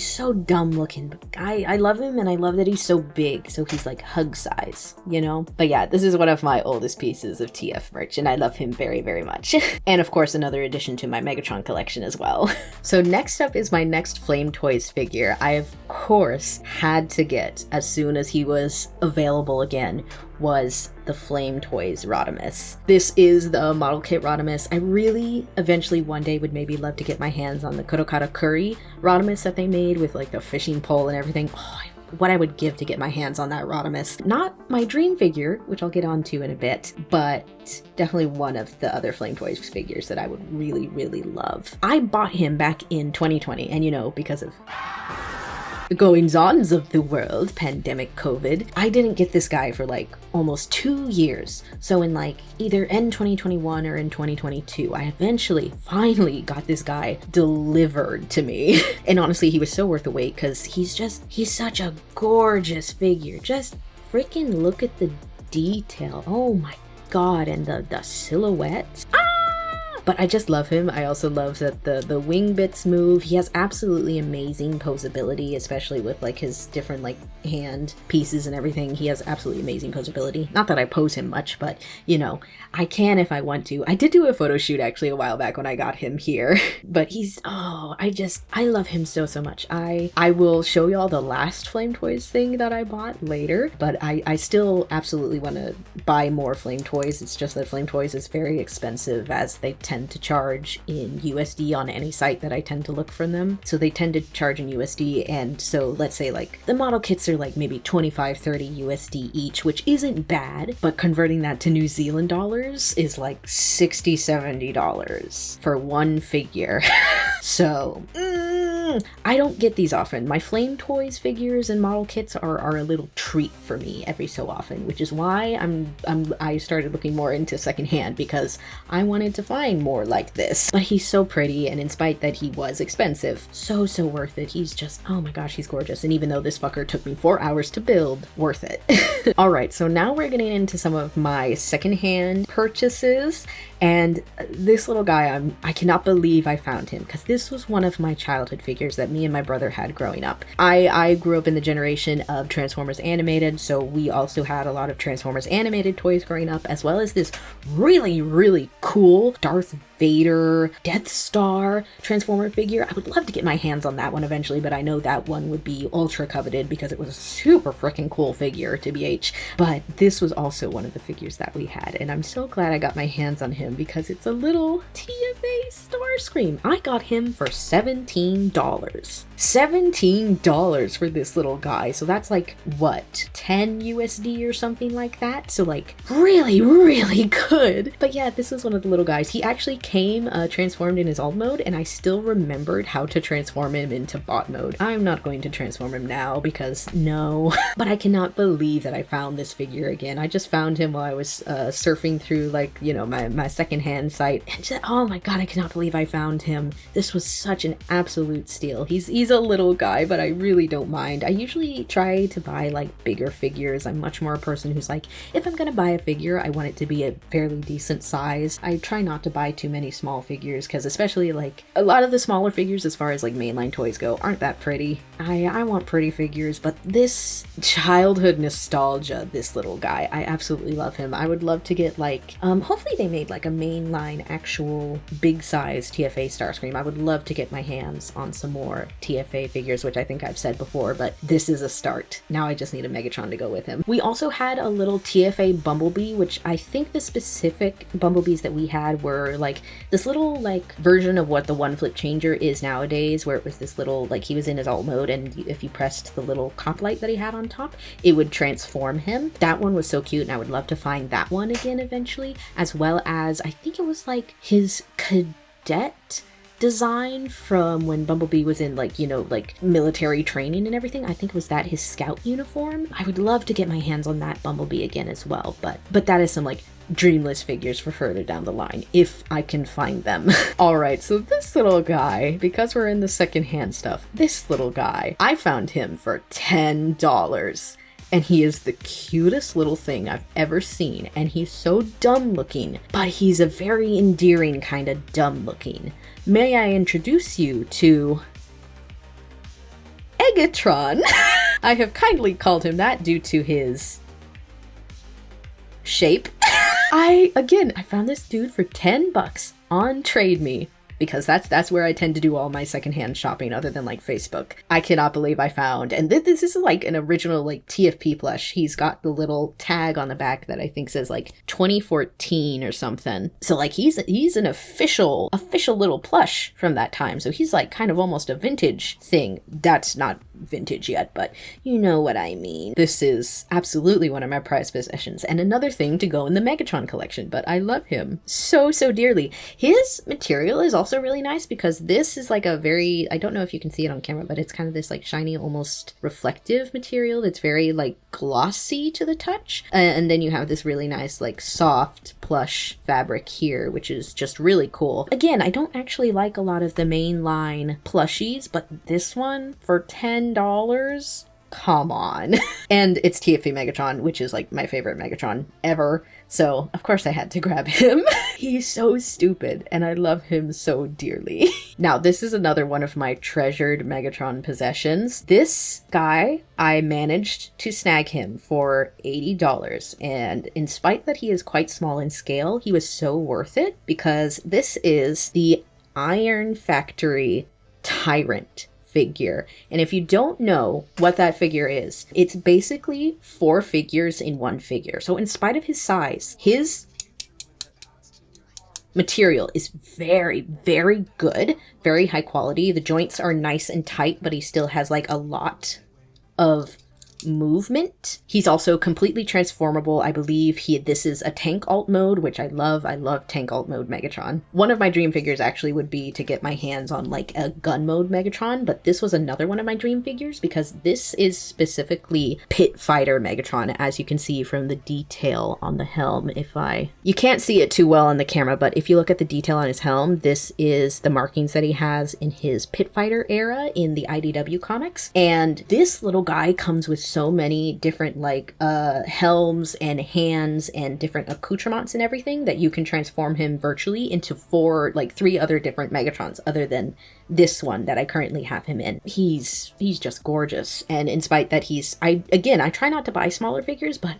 so dumb looking, but I love him, and I love that he's so big, so he's like hug size, you know? But yeah, this is one of my oldest pieces of TF merch, and I love him very much. And of course, another addition to my Megatron collection as well. So next up is my next Flame Toys figure. I of course had to get, as soon as he was available again, was the Flame Toys Rodimus. This is the model kit Rodimus. I really eventually one day would maybe love to get my hands on the Kodokata Curry Rodimus that they made with like the fishing pole and everything. Oh, what I would give to get my hands on that Rodimus. Not my dream figure, which I'll get onto in a bit, but definitely one of the other Flame Toys figures that I would really love. I bought him back in 2020, and you know, because of the goings-ons of the world, pandemic, COVID, I didn't get this guy for like almost 2 years. So in like either end 2021 or in 2022, I eventually finally got this guy delivered to me. And honestly, he was so worth the wait because he's such a gorgeous figure. Just freaking look at the detail. Oh my god, and the silhouette. But I just love him. I also love that the wing bits move. He has absolutely amazing posability, especially with like his different like hand pieces and everything. He has absolutely amazing posability. Not that I pose him much, but you know, I can if I want to. I did do a photo shoot actually a while back when I got him here. But he's, oh, I love him so much. I will show y'all the last Flame Toys thing that I bought later, but I still absolutely want to buy more Flame Toys. It's just that Flame Toys is very expensive, as they tend to charge in USD on any site that I tend to look for them. So they tend to charge in USD, and so let's say like the model kits are like maybe 25-30 USD each, which isn't bad, but converting that to New Zealand dollars is like $60-70 for one figure. So I don't get these often. My Flame Toys figures and model kits are a little treat for me every so often, which is why I started looking more into secondhand, because I wanted to find more like this. But he's so pretty, and in spite that he was expensive, so worth it. He's just, oh my gosh, he's gorgeous. And even though this fucker took me 4 hours to build, worth it. All right, so now we're getting into some of my secondhand purchases. And this little guy, I cannot believe I found him, because this was one of my childhood figures that me and my brother had growing up. I grew up in the generation of Transformers Animated, so we also had a lot of Transformers Animated toys growing up, as well as this really cool Darth Vader, Death Star Transformer figure. I would love to get my hands on that one eventually, but I know that one would be ultra coveted because it was a super freaking cool figure, TBH. But this was also one of the figures that we had, and I'm so glad I got my hands on him because it's a little TFA Starscream. I got him for $17. $17 for this little guy. So that's like, what, 10 USD or something like that? So like really good. But yeah, this was one of the little guys. He actually came transformed in his alt mode, and I still remembered how to transform him into bot mode. I'm not going to transform him now because no. But I cannot believe that I found this figure again. I just found him while I was surfing through like, you know, my secondhand site, and just, oh my god, I cannot believe I found him. This was such an absolute steal. He's a little guy, but I really don't mind. I usually try to buy like bigger figures. I'm much more a person who's like, if I'm gonna buy a figure, I want it to be a fairly decent size. I try not to buy too many small figures, because especially like a lot of the smaller figures as far as like mainline toys go aren't that pretty. I want pretty figures, but this childhood nostalgia, this little guy, I absolutely love him. I would love to get like, hopefully they made like a mainline actual big size TFA Starscream. I would love to get my hands on some more TFA figures, which I think I've said before, but this is a start. Now I just need a Megatron to go with him. We also had a little TFA Bumblebee, which I think the specific Bumblebees that we had were like this little like version of what the one flip changer is nowadays, where it was this little, like he was in his alt mode, and if you pressed the little cop light that he had on top, it would transform him. That one was so cute, and I would love to find that one again eventually, as well as I think it was like his cadet design from when Bumblebee was in like, you know, like military training and everything. I think was that his scout uniform. I would love to get my hands on that Bumblebee again as well, but that is some like dream list figures for further down the line, if I can find them. All right, so this little guy, because we're in the secondhand stuff, this little guy, I found him for $10. And he is the cutest little thing I've ever seen. And he's so dumb looking, but he's a very endearing kind of dumb looking. May I introduce you to Eidunn? I have kindly called him that due to his shape. I found this dude for $10 on Trade Me, because that's where I tend to do all my secondhand shopping other than like Facebook. I cannot believe I found, and this is like an original like TFP plush. He's got the little tag on the back that I think says like 2014 or something. So like he's an official little plush from that time. So he's like kind of almost a vintage thing. That's not vintage yet, but you know what I mean. This is absolutely one of my prized possessions and another thing to go in the Megatron collection, but I love him so dearly. His material is also really nice because this is like a very, I don't know if you can see it on camera, but it's kind of this like shiny, almost reflective material that's very like glossy to the touch. And then you have this really nice like soft plush fabric here, which is just really cool. Again, I don't actually like a lot of the mainline plushies, but this one for $10, come on. And it's TFP Megatron, which is like my favorite Megatron ever. So of course I had to grab him. He's so stupid and I love him so dearly. Now this is another one of my treasured Megatron possessions. This guy, I managed to snag him for $80, and in spite that he is quite small in scale, he was so worth it because this is the Iron Factory Tyrant figure. And if you don't know what that figure is, it's basically 4 figures in one figure. So in spite of his size, his material is very good, very high quality. The joints are nice and tight, but he still has like a lot of movement. He's also completely transformable. I believe this is a tank alt mode, which I love. I love tank alt mode Megatron. One of my dream figures actually would be to get my hands on like a gun mode Megatron, but this was another one of my dream figures because this is specifically pit fighter Megatron, as you can see from the detail on the helm. You can't see it too well on the camera, but if you look at the detail on his helm, this is the markings that he has in his pit fighter era in the IDW comics. And this little guy comes with so many different like helms and hands and different accoutrements and everything that you can transform him virtually into 3 other different Megatrons other than this one that I currently have him in. He's just gorgeous. And in spite that I try not to buy smaller figures, but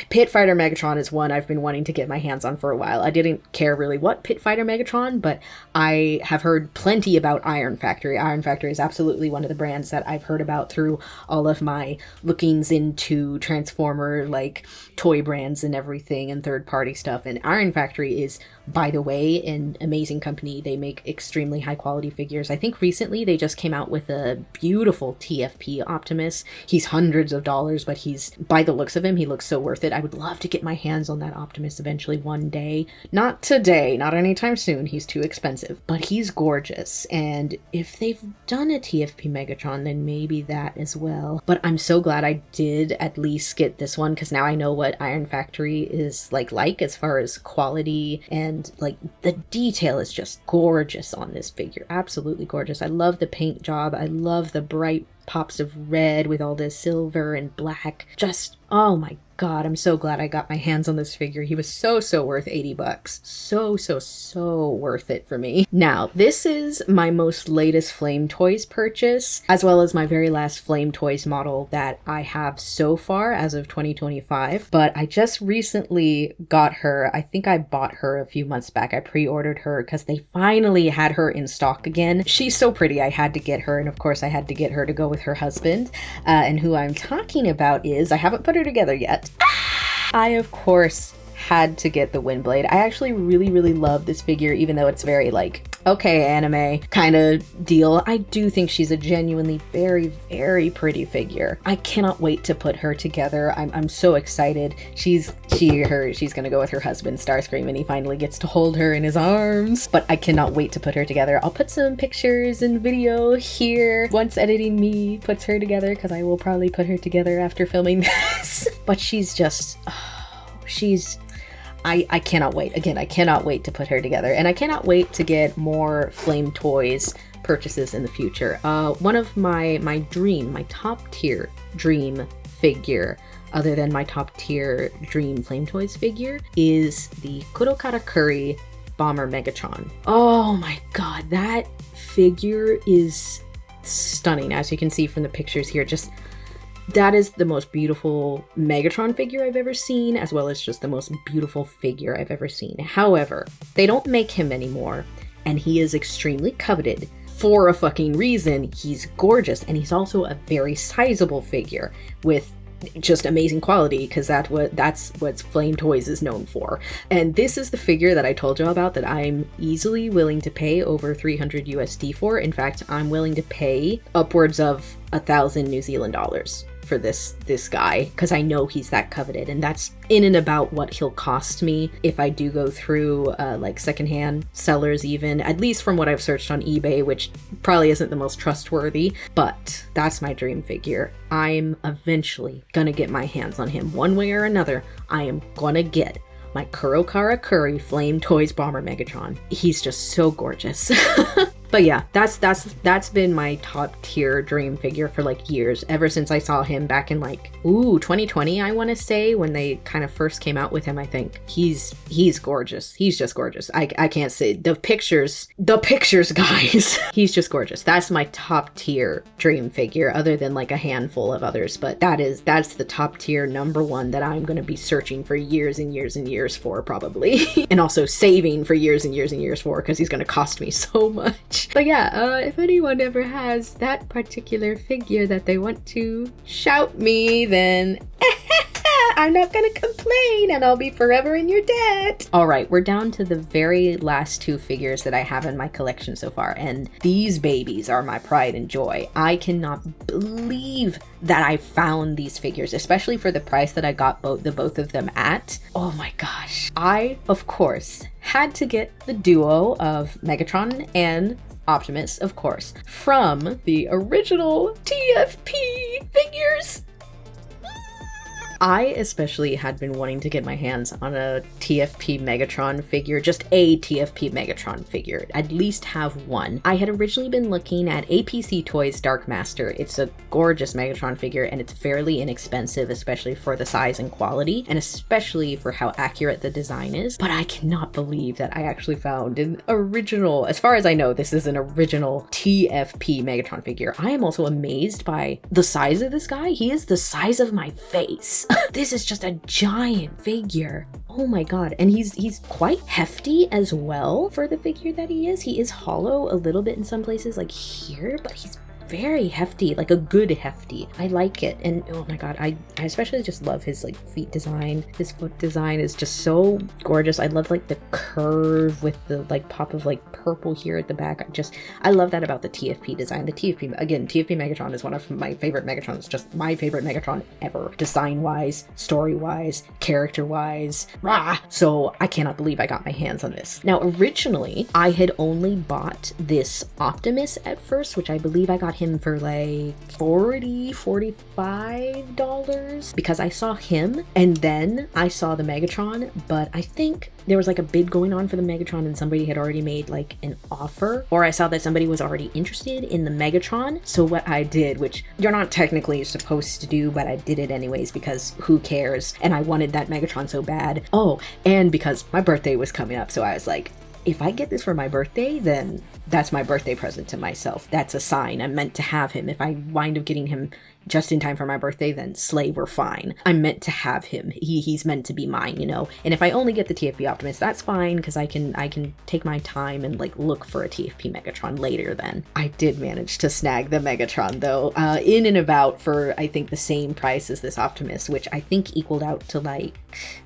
Pit Fighter Megatron is one I've been wanting to get my hands on for a while. I didn't care really what Pit Fighter Megatron, but I have heard plenty about Iron Factory. Iron Factory is absolutely one of the brands that I've heard about through all of my lookings into Transformer, like toy brands and everything and third-party stuff. And Iron Factory is, by the way, an amazing company. They make extremely high-quality figures. I think recently they just came out with a beautiful TFP Optimus. He's hundreds of dollars, but by the looks of him, he looks so worth it. I would love to get my hands on that Optimus eventually one day. Not today, not anytime soon. He's too expensive, but he's gorgeous. And if they've done a TFP Megatron, then maybe that as well. But I'm so glad I did at least get this one because now I know what Iron Factory is like as far as quality, and like the detail is just gorgeous on this figure. Absolutely gorgeous. I love the paint job. I love the bright pops of red with all this silver and black. Just, oh my God, I'm so glad I got my hands on this figure. He was so worth $80. So worth it for me. Now, this is my most latest Flame Toys purchase, as well as my very last Flame Toys model that I have so far as of 2025. But I just recently got her. I think I bought her a few months back. I pre-ordered her because they finally had her in stock again. She's so pretty. I had to get her, and of course I had to get her to go with her husband. And who I'm talking about is, I haven't put her together yet. I, of course, had to get the Windblade. I actually really love this figure, even though it's very, like, okay, anime kind of deal. I do think she's a genuinely very, very pretty figure. I cannot wait to put her together. I'm so excited. She's gonna go with her husband Starscream, and he finally gets to hold her in his arms. But I cannot wait to put her together. I'll put some pictures and video here once Editing Me puts her together, because I will probably put her together after filming this. But she's just, I cannot wait. Again, I cannot wait to put her together, and I cannot wait to get more Flame Toys purchases in the future. One of my top tier dream figure, other than my top tier dream Flame Toys figure, is the Kurokara Bomber Megatron. Oh my god, that figure is stunning, as you can see from the pictures here. Just, that is the most beautiful Megatron figure I've ever seen, as well as just the most beautiful figure I've ever seen. However, they don't make him anymore, and he is extremely coveted for a fucking reason. He's gorgeous, and he's also a very sizable figure with just amazing quality, because that's what Flame Toys is known for. And this is the figure that I told you about that I'm easily willing to pay over 300 USD for. In fact, I'm willing to pay upwards of 1,000 New Zealand dollars for this guy, because I know he's that coveted, and that's in and about what he'll cost me if I do go through like secondhand sellers, even, at least from what I've searched on eBay, which probably isn't the most trustworthy. But that's my dream figure. I'm eventually gonna get my hands on him one way or another. I am gonna get my Kurokara Flame Toys Bomber Megatron. He's just so gorgeous. But yeah, that's been my top tier dream figure for like years, ever since I saw him back in like 2020, I want to say, when they kind of first came out with him. I think he's gorgeous. He's just gorgeous. I can't say the pictures guys. He's just gorgeous. That's my top tier dream figure, other than like a handful of others, but that's the top tier number one that I'm going to be searching for years and years and years for, probably. And also saving for years and years and years for, because he's going to cost me so much. But yeah, if anyone ever has that particular figure that they want to shout me, then I'm not gonna complain, and I'll be forever in your debt. All right, we're down to the very last two figures that I have in my collection so far, and these babies are my pride and joy. I cannot believe that I found these figures, especially for the price that I got both of them at. Oh my gosh. I, of course, had to get the duo of Megatron and Optimus, of course, from the original TFP figures. I especially had been wanting to get my hands on a TFP Megatron figure, just a TFP Megatron figure, at least have one. I had originally been looking at APC Toys Dark Master. It's a gorgeous Megatron figure, and it's fairly inexpensive, especially for the size and quality, and especially for how accurate the design is. But I cannot believe that I actually found an original, as far as I know, this is an original TFP Megatron figure. I am also amazed by the size of this guy. He is the size of my face. This is just a giant figure. Oh my god. And he's quite hefty as well for the figure that he is. He is hollow a little bit in some places, like here, but he's very hefty, like a good hefty. I like it. And oh my god, I especially just love his like feet design. His foot design is just so gorgeous. I love like the curve with the like pop of like purple here at the back. I love that about the TFP design. The TFP Megatron is one of my favorite Megatrons, just my favorite Megatron ever, design wise, story wise, character wise. So I cannot believe I got my hands on this. Now originally I had only bought this Optimus at first, which I believe I got him for like $45 because I saw him and then I saw the Megatron. But I think there was like a bid going on for the Megatron and somebody had already made like an offer, or I saw that somebody was already interested in the Megatron. So what I did, which you're not technically supposed to do, but I did it anyways because who cares, and I wanted that Megatron so bad. Oh, and because my birthday was coming up, so I was like, if I get this for my birthday, then that's my birthday present to myself. That's a sign. I'm meant to have him. If I wind up getting him just in time for my birthday, then slay, we're fine. I'm meant to have him. He's meant to be mine, you know? And if I only get the TFP Optimus, that's fine, because I can take my time and like look for a TFP Megatron later then. I did manage to snag the Megatron though, in and about for I think the same price as this Optimus, which I think equaled out to like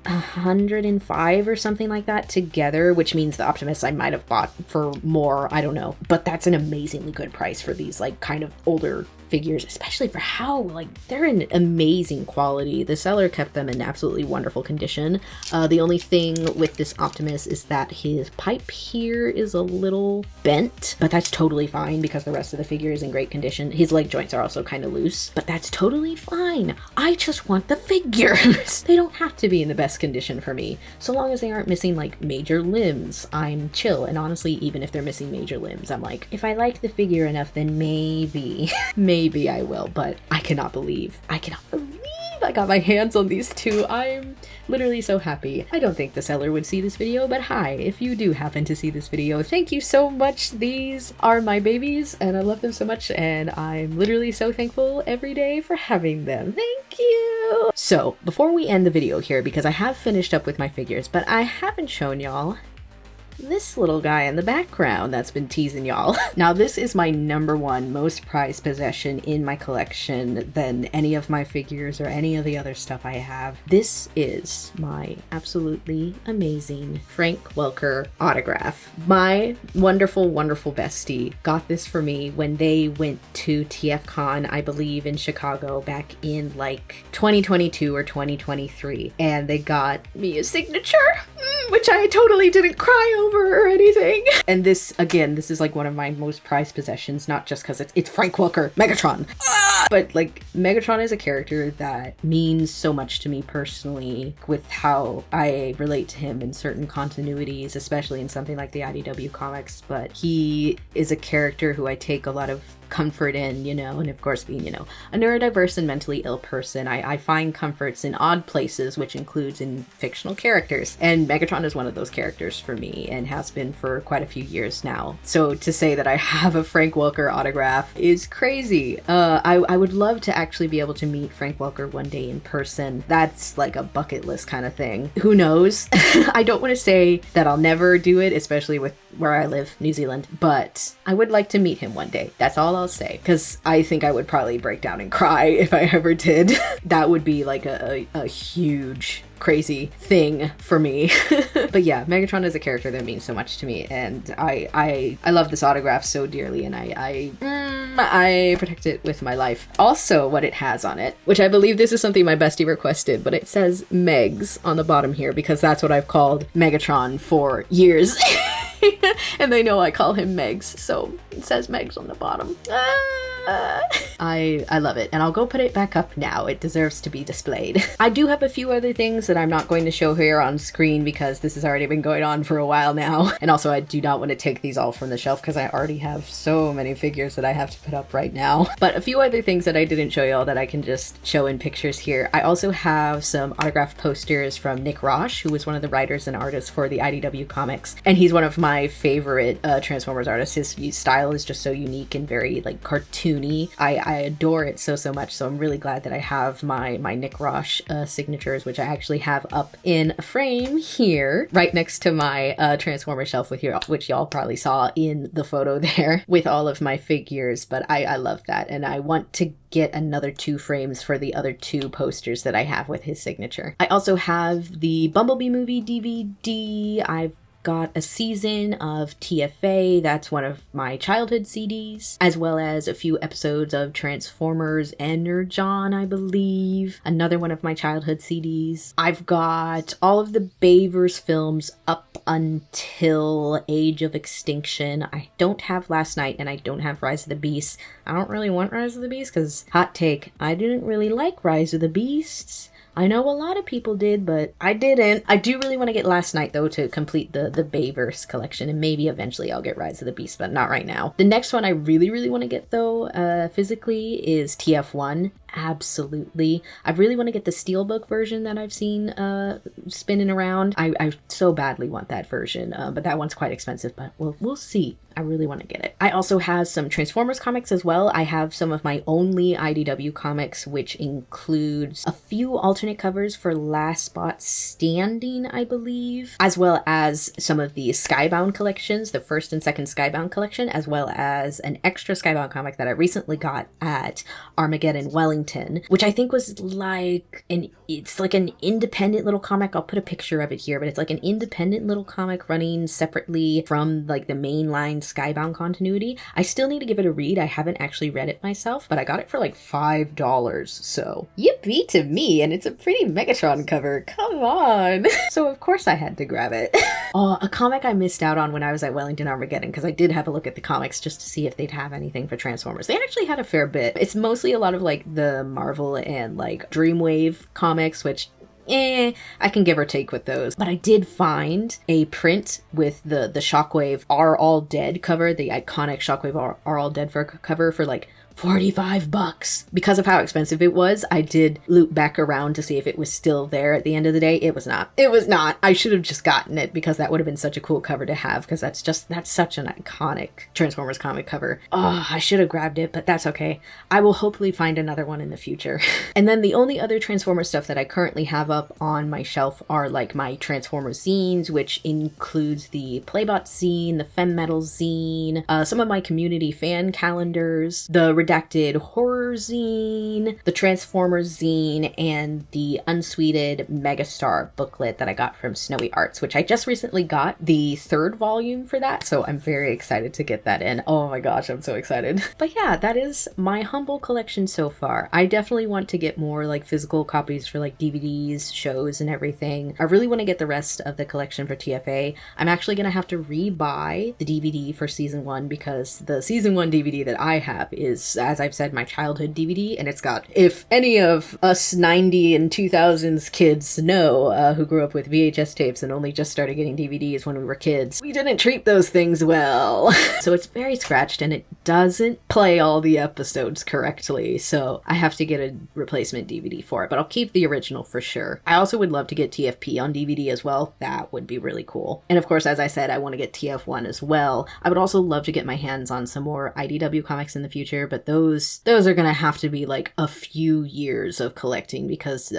105 or something like that together, which means the Optimus I might have bought for more, I don't know. But that's an amazingly good price for these like kind of older figures, especially for how like they're in amazing quality. The seller kept them in absolutely wonderful condition. The only thing with this Optimus is that his pipe here is a little bent, but that's totally fine because the rest of the figure is in great condition. His leg joints are also kind of loose, but that's totally fine. I just want the figures. They don't have to be in the best condition for me. So long as they aren't missing like major limbs, I'm chill. And honestly, even if they're missing major limbs, I'm like, if I like the figure enough, then maybe maybe I will. But I cannot believe I got my hands on these two. I'm literally so happy. I don't think the seller would see this video, but hi, if you do happen to see this video, thank you so much. These are my babies and I love them so much, and I'm literally so thankful every day for having them. Thank you. So before we end the video here, because I have finished up with my figures, but I haven't shown y'all this little guy in the background that's been teasing y'all. Now this is my #1 most prized possession in my collection than any of my figures or any of the other stuff I have. This is my absolutely amazing Frank Welker autograph. My wonderful, wonderful bestie got this for me when they went to TFCon, I believe in Chicago back in like 2022 or 2023. And they got me a signature, which I totally didn't cry over or anything. And this, again, this is like one of my most prized possessions, not just because it's Frank Welker Megatron, but like Megatron is a character that means so much to me personally with how I relate to him in certain continuities, especially in something like the IDW comics. But he is a character who I take a lot of comfort in, you know, and of course being, you know, a neurodiverse and mentally ill person, I find comforts in odd places, which includes in fictional characters, and Megatron is one of those characters for me and has been for quite a few years now. So to say that I have a Frank Welker autograph is crazy. I would love to actually be able to meet Frank Welker one day in person. That's like a bucket list kind of thing. Who knows? I don't want to say that I'll never do it, especially with where I live, New Zealand, but I would like to meet him one day. That's all I'll say, because I think I would probably break down and cry if I ever did. That would be like a huge crazy thing for me. But yeah, Megatron is a character that means so much to me, and I love this autograph so dearly, and I protect it with my life. Also, what it has on it, which I believe this is something my bestie requested, but it says Megs on the bottom here because that's what I've called Megatron for years. And they know I call him Megs, so it says Megs on the bottom. I love it, and I'll go put it back up now. It deserves to be displayed. I do have a few other things that I'm not going to show here on screen because this has already been going on for a while now, and also I do not want to take these all from the shelf because I already have so many figures that I have to put up right now. But a few other things that I didn't show y'all that I can just show in pictures here. I also have some autographed posters from Nick Roche, who was one of the writers and artists for the IDW comics, and he's one of my favorite Transformers artists. His style is just so unique and very like cartoony. I adore it so much, so I'm really glad that I have my Nick Roche signatures, which I actually have up in a frame here right next to my Transformer shelf with here, which y'all probably saw in the photo there with all of my figures. But I love that, and I want to get another 2 frames for the other 2 posters that I have with his signature. I also have the Bumblebee movie DVD. I've got a season of TFA, that's one of my childhood CDs, as well as a few episodes of Transformers Energon, I believe, another one of my childhood CDs. I've got all of the Bayverse films up until Age of Extinction. I don't have Last Night, and I don't have Rise of the Beasts. I don't really want Rise of the Beasts because, hot take, I didn't really like Rise of the Beasts. I know a lot of people did, but I didn't. I do really want to get Last Night, though, to complete the Bayverse collection, and maybe eventually I'll get Rise of the Beast, but not right now. The next one I really want to get, though, physically, is TF1. absolutely. I really want to get the Steelbook version that I've seen spinning around. I so badly want that version, but that one's quite expensive, but we'll see. I really want to get it. I also have some Transformers comics as well. I have some of my only IDW comics, which includes a few alternate covers for Last Spot Standing, I believe, as well as some of the Skybound collections, the first and second Skybound collection, as well as an extra Skybound comic that I recently got at Armageddon Wellington, which I think was it's like an independent little comic. I'll put a picture of it here, but it's like an independent little comic running separately from like the mainline Skybound continuity. I still need to give it a read. I haven't actually read it myself, but I got it for like $5, so yippee to me, and it's a pretty Megatron cover. Come on. So of course I had to grab it. Oh, a comic I missed out on when I was at Wellington Armageddon, because I did have a look at the comics just to see if they'd have anything for Transformers. They actually had a fair bit. It's mostly a lot of like the Marvel and like Dreamwave comics, which I can give or take with those. But I did find a print with the Shockwave Are All Dead cover, the iconic Shockwave Are All Dead cover for like $45. Because of how expensive it was, I did loop back around to see if it was still there at the end of the day. It was not. It was not. I should have just gotten it because that would have been such a cool cover to have, because that's such an iconic Transformers comic cover. Oh, I should have grabbed it, but that's okay. I will hopefully find another one in the future. And then the only other Transformers stuff that I currently have up on my shelf are like my Transformers zines, which includes the Playbot zine, the Femme Metal zine, some of my community fan calendars, the Redacted Horror zine, the Transformers zine, and the unsweeted Megastar booklet that I got from Snowy Arts, which I just recently got the 3rd volume for that, so I'm very excited to get that in. Oh my gosh, I'm so excited. But yeah, that is my humble collection so far. I definitely want to get more like physical copies for like DVDs, shows, and everything. I really want to get the rest of the collection for TFA. I'm actually going to have to rebuy the DVD for season 1 because the season 1 DVD that I have is, as I've said, my childhood DVD, and it's got, if any of us 90 and 2000s kids know, who grew up with VHS tapes and only just started getting DVDs when we were kids, we didn't treat those things well. So it's very scratched and it doesn't play all the episodes correctly, so I have to get a replacement DVD for it, but I'll keep the original for sure. I also would love to get TFP on DVD as well. That would be really cool. And of course, as I said, I want to get TF1 as well. I would also love to get my hands on some more IDW comics in the future, but those are gonna have to be like a few years of collecting, because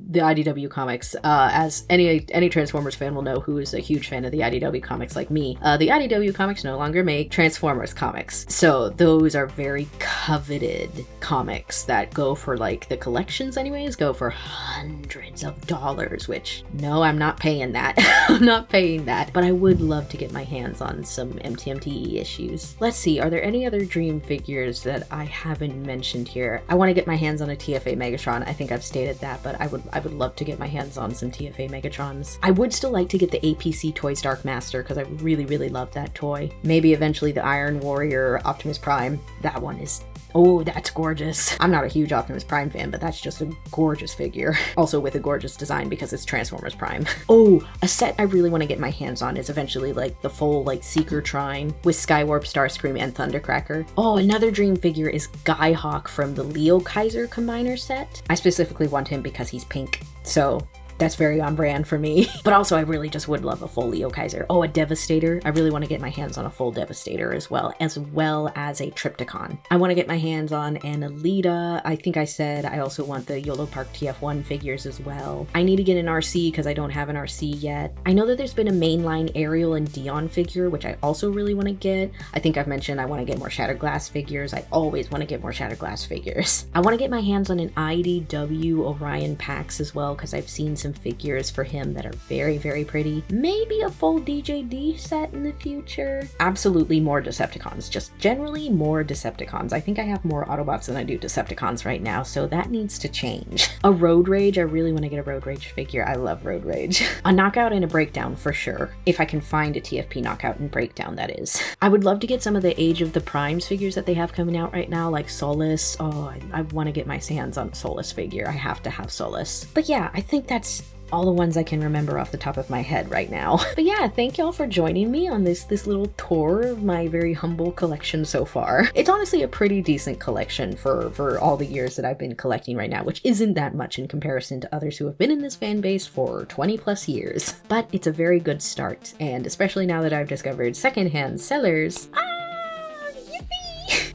the IDW comics, as any Transformers fan will know who is a huge fan of the IDW comics like me, the IDW comics no longer make Transformers comics. So those are very coveted comics that go for, like, the collections anyways, go for hundreds of dollars, which, no, I'm not paying that. I'm not paying that. But I would love to get my hands on some MTMTE issues. Let's see, are there any other Dream figures that I haven't mentioned here? I want to get my hands on a TFA Megatron. I think I've stated that, but I would love to get my hands on some TFA Megatrons. I would still like to get the APC Toys Dark Master because I really, really love that toy. Maybe eventually the Iron Warrior Optimus Prime. That one is... oh, that's gorgeous. I'm not a huge Optimus Prime fan, but that's just a gorgeous figure. Also with a gorgeous design because it's Transformers Prime. Oh, a set I really want to get my hands on is eventually like the full like Seeker Trine with Skywarp, Starscream, and Thundercracker. Oh, another Dream figure is Skyhawk from the Leo Kaiser Combiner set. I specifically want him because he's pink, so that's very on brand for me. But also I really just would love a full Leo Kaiser. Oh, a Devastator. I really want to get my hands on a full Devastator as well as a Trypticon. I want to get my hands on an Alita. I think I said I also want the YOLO Park TF1 figures as well. I need to get an RC because I don't have an RC yet. I know that there's been a mainline Ariel and Dion figure, which I also really want to get. I think I've mentioned I want to get more Shattered Glass figures. I always want to get more Shattered Glass figures. I want to get my hands on an IDW Orion Pax as well because I've seen some figures for him that are very, very pretty. Maybe a full DJD set in the future. Absolutely more Decepticons, just generally more Decepticons. I think I have more Autobots than I do Decepticons right now, so that needs to change. A Road Rage, I really want to get a Road Rage figure. I love Road Rage. A Knockout and a Breakdown for sure. If I can find a TFP Knockout and Breakdown, that is. I would love to get some of the Age of the Primes figures that they have coming out right now, like Solus. Oh, I want to get my hands on a Solus figure. I have to have Solus. But yeah, I think that's all the ones I can remember off the top of my head right now. But yeah, thank y'all for joining me on this little tour of my very humble collection so far. It's honestly a pretty decent collection for all the years that I've been collecting right now, which isn't that much in comparison to others who have been in this fan base for 20 plus years. But it's a very good start, and especially now that I've discovered secondhand sellers,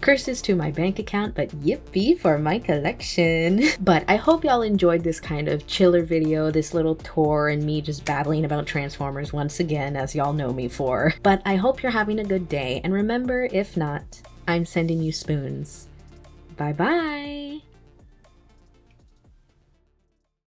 curses to my bank account, but yippee for my collection. But I hope y'all enjoyed this kind of chiller video, this little tour and me just babbling about Transformers once again, as y'all know me for. But I hope you're having a good day, and remember, if not, I'm sending you spoons. Bye bye!